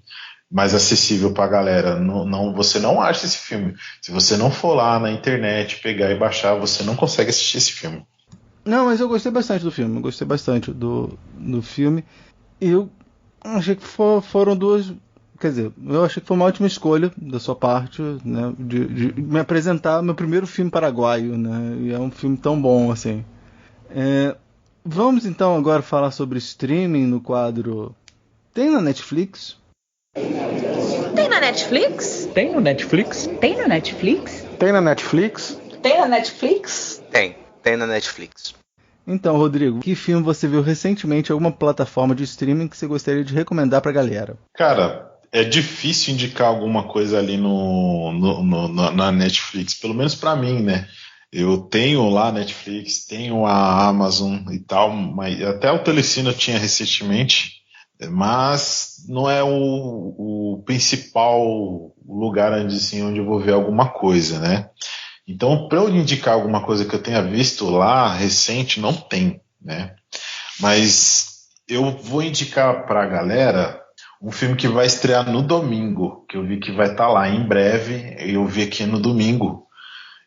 mais acessível pra galera. Não, você não acha esse filme. Se você não for lá na internet, pegar e baixar, você não consegue assistir esse filme. Não, mas eu gostei bastante do filme. Eu gostei bastante do filme. E eu achei que foram duas... Quer dizer, eu achei que foi uma ótima escolha da sua parte, né, de me apresentar meu primeiro filme paraguaio, né, e é um filme tão bom assim. Vamos então agora falar sobre streaming no quadro Tem na Netflix? Tem na Netflix? Tem no Netflix? Tem no Netflix? Tem na Netflix? Tem na Netflix? Tem na Netflix. Então, Rodrigo, que filme você viu recentemente em alguma plataforma de streaming que você gostaria de recomendar pra galera? Cara, é difícil indicar alguma coisa ali na Netflix, pelo menos pra mim, né? Eu tenho lá a Netflix, tenho a Amazon e tal, mas até o Telecine eu tinha recentemente, mas não é o principal lugar onde eu vou ver alguma coisa, né? Então, para eu indicar alguma coisa que eu tenha visto lá recente, não tem, né? Mas eu vou indicar para a galera um filme que vai estrear no domingo, que eu vi que vai estar lá em breve, eu vi aqui no domingo.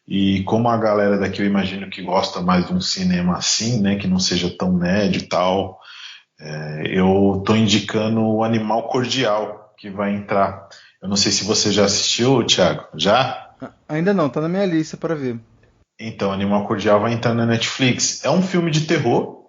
E como a galera daqui eu imagino que gosta mais de um cinema assim, né, que não seja tão médio e tal, eu tô indicando o Animal Cordial, que vai entrar. Eu não sei se você já assistiu, Thiago. Já? Ainda não, tá na minha lista para ver. Então, Animal Cordial vai entrar na Netflix. É um filme de terror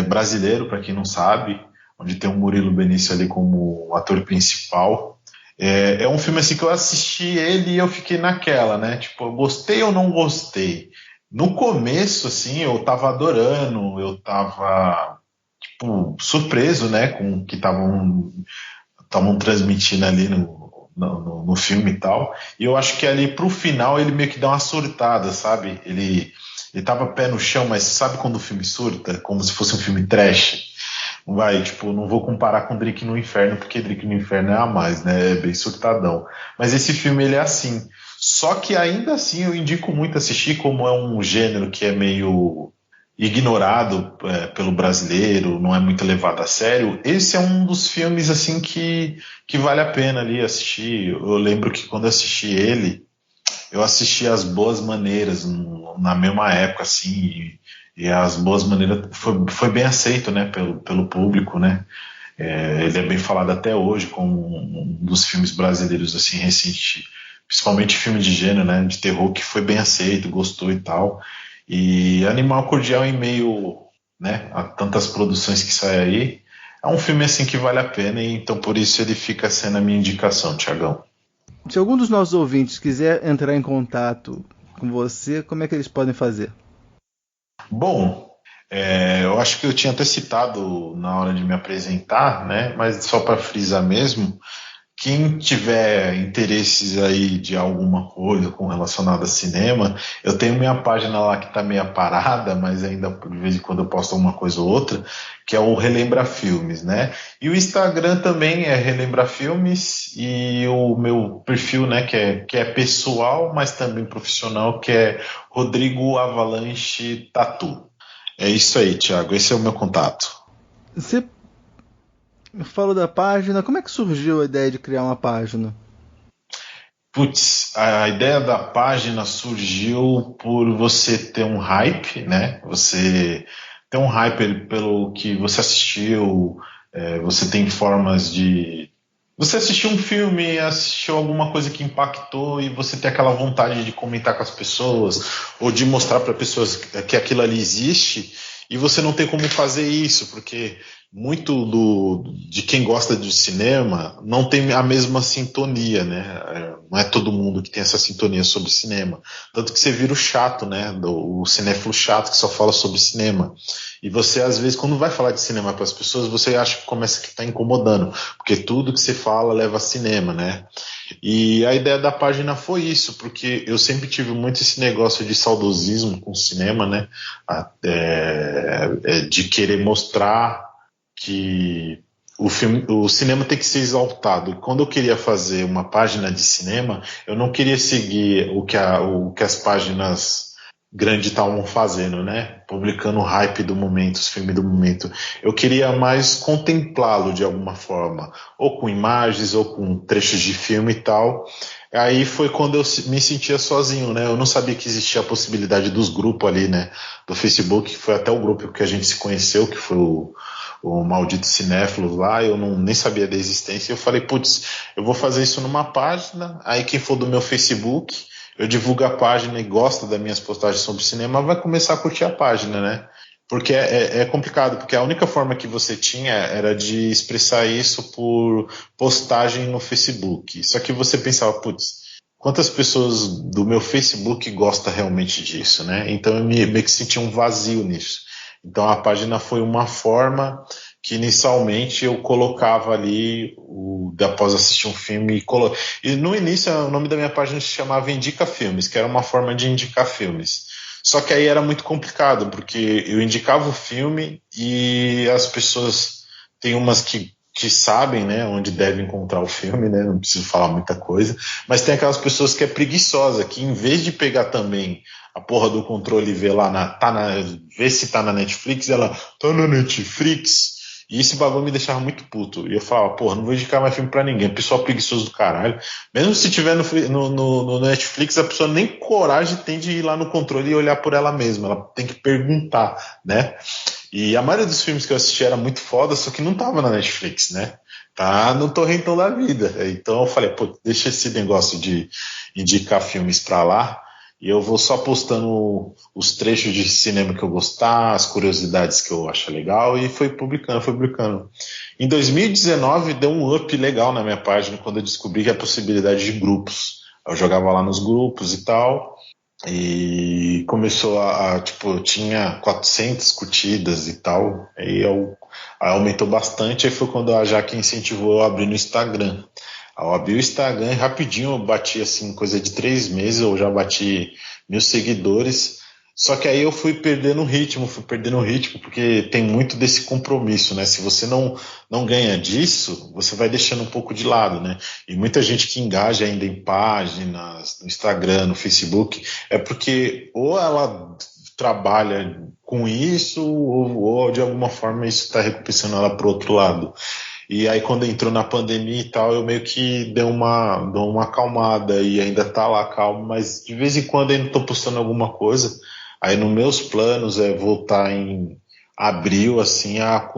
brasileiro, para quem não sabe, onde tem o Murilo Benício ali como ator principal. É um filme assim que eu assisti ele e eu fiquei naquela, né? Tipo, eu gostei ou não gostei? No começo, assim, eu tava adorando, eu tava, tipo, surpreso, né? Com o que estavam transmitindo ali no filme e tal. E eu acho que ali pro final ele meio que dá uma surtada, sabe? Ele tava pé no chão, mas sabe quando o filme surta? Como se fosse um filme trash. Não vou comparar com Drink no Inferno, porque Drink no Inferno é a mais, né? É bem surtadão. Mas esse filme, ele é assim. Só que ainda assim eu indico muito assistir, como é um gênero que é meio ignorado pelo brasileiro, não é muito levado a sério. Esse é um dos filmes, assim, que vale a pena ali assistir. Eu lembro que quando eu assisti ele, eu assisti As Boas Maneiras, na mesma época, assim, e As Boas Maneiras foi bem aceito, né, pelo público, né? Ele é bem falado até hoje como um dos filmes brasileiros assim recentes, principalmente filme de gênero, né, de terror, que foi bem aceito, gostou e tal. E Animal Cordial, em meio, né, a tantas produções que saem aí, é um filme assim que vale a pena, e então por isso ele fica sendo a minha indicação, Thiagão. Se algum dos nossos ouvintes quiser entrar em contato com você, como é que eles podem fazer? Bom, eu acho que eu tinha até citado na hora de me apresentar, né? Mas só para frisar mesmo, quem tiver interesses aí de alguma coisa com relacionado a cinema, eu tenho minha página lá que está meio parada, mas ainda de vez em quando eu posto uma coisa ou outra, que é o Relembra Filmes, né? E o Instagram também é Relembra Filmes, e o meu perfil, né, que é pessoal, mas também profissional, que é Rodrigo Avalanche Tatu. É isso aí, Thiago, esse é o meu contato. Você falou da página, como é que surgiu a ideia de criar uma página? Putz, a ideia da página surgiu por você ter um hype, né? Você tem um hype pelo que você assistiu, você tem formas de... Você assistiu um filme, assistiu alguma coisa que impactou e você tem aquela vontade de comentar com as pessoas ou de mostrar para pessoas que aquilo ali existe, e você não tem como fazer isso, porque muito de quem gosta de cinema não tem a mesma sintonia, né? Não é todo mundo que tem essa sintonia sobre cinema. Tanto que você vira o chato, né? O cinéfilo chato que só fala sobre cinema. E você, às vezes, quando vai falar de cinema para as pessoas, você acha que começa a estar incomodando, porque tudo que você fala leva a cinema, né? E a ideia da página foi isso, porque eu sempre tive muito esse negócio de saudosismo com o cinema, né? De querer mostrar que o cinema tem que ser exaltado. Quando eu queria fazer uma página de cinema, eu não queria seguir o que as páginas grande estavam fazendo, né? Publicando o hype do momento, os filmes do momento. Eu queria mais contemplá-lo de alguma forma, ou com imagens, ou com trechos de filme e tal. Aí foi quando eu me sentia sozinho, né? Eu não sabia que existia a possibilidade dos grupos ali, né? Do Facebook, que foi até o grupo que a gente se conheceu, que foi o Maldito Cinéfilos lá, eu nem sabia da existência. Eu falei, putz, eu vou fazer isso numa página, aí quem for do meu Facebook, eu divulgo a página e gosta das minhas postagens sobre cinema, vai começar a curtir a página, né? Porque é complicado, porque a única forma que você tinha era de expressar isso por postagem no Facebook. Só que você pensava, putz, quantas pessoas do meu Facebook gostam realmente disso, né? Então eu meio que senti um vazio nisso. Então a página foi uma forma que inicialmente eu colocava ali, após assistir um filme, e no início o nome da minha página se chamava Indica Filmes, que era uma forma de indicar filmes. Só que aí era muito complicado, porque eu indicava o filme e as pessoas, tem umas que sabem, né, onde devem encontrar o filme, né, não preciso falar muita coisa, mas tem aquelas pessoas que é preguiçosa, que em vez de pegar também a porra do controle e ver lá, ver se tá na Netflix, ela tá na Netflix. E esse bagulho me deixava muito puto. E eu falava, porra, não vou indicar mais filme pra ninguém. Pessoal preguiçoso do caralho. Mesmo se tiver no Netflix, a pessoa nem coragem tem de ir lá no controle e olhar por ela mesma. Ela tem que perguntar, né? E a maioria dos filmes que eu assisti era muito foda, só que não tava na Netflix, né? Tá no torrentão da vida. Então eu falei, pô, deixa esse negócio de indicar filmes pra lá. E eu vou só postando os trechos de cinema que eu gostar, as curiosidades que eu acho legal, e foi publicando. Em 2019 deu um up legal na minha página quando eu descobri que a possibilidade de grupos. Eu jogava lá nos grupos e tal, e começou tipo, tinha 400 curtidas e tal, aí aumentou bastante, aí foi quando a Jaque incentivou a abrir no Instagram. Eu abri o Instagram e rapidinho eu bati, assim, coisa de 3 meses, eu já bati 1.000 seguidores. Só que aí eu fui perdendo o ritmo, porque tem muito desse compromisso, né? Se você não ganha disso, você vai deixando um pouco de lado, né? E muita gente que engaja ainda em páginas, no Instagram, no Facebook, é porque ou ela trabalha com isso, ou de alguma forma isso está recompensando ela para o outro lado. E aí quando entrou na pandemia e tal, eu meio que dei uma acalmada e ainda tá lá calmo, mas de vez em quando ainda tô postando alguma coisa. Aí nos meus planos é voltar em abril, assim, a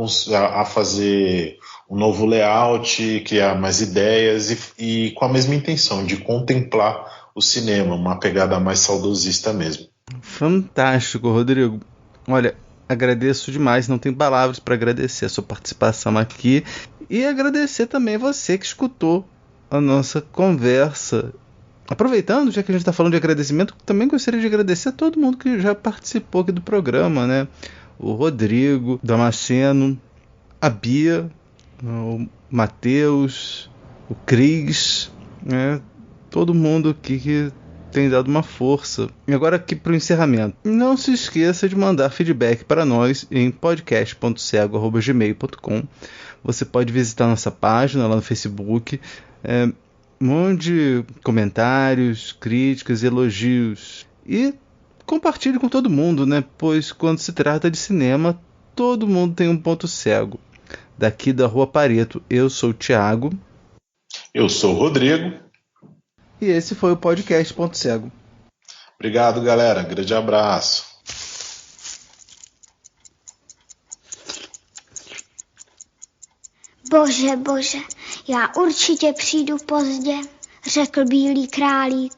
fazer um novo layout, criar mais ideias e com a mesma intenção de contemplar o cinema, uma pegada mais saudosista mesmo. Fantástico, Rodrigo. Olha, agradeço demais, não tenho palavras para agradecer a sua participação aqui e agradecer também você que escutou a nossa conversa. Aproveitando, já que a gente está falando de agradecimento, também gostaria de agradecer a todo mundo que já participou aqui do programa, né? O Rodrigo, Damasceno, a Bia, o Matheus, o Cris, né? Todo mundo aqui que tem dado uma força. E agora aqui para o encerramento. Não se esqueça de mandar feedback para nós em podcast.cego@gmail.com. Você pode visitar nossa página lá no Facebook. Mande comentários, críticas, elogios. E compartilhe com todo mundo, né? Pois quando se trata de cinema, todo mundo tem um ponto cego. Daqui da Rua Pareto, eu sou o Thiago. Eu sou o Rodrigo. E esse foi o podcast Ponto Cego. Obrigado, galera. Grande abraço. Bože, já určitě přijdu pozdě, řekl bílý králík.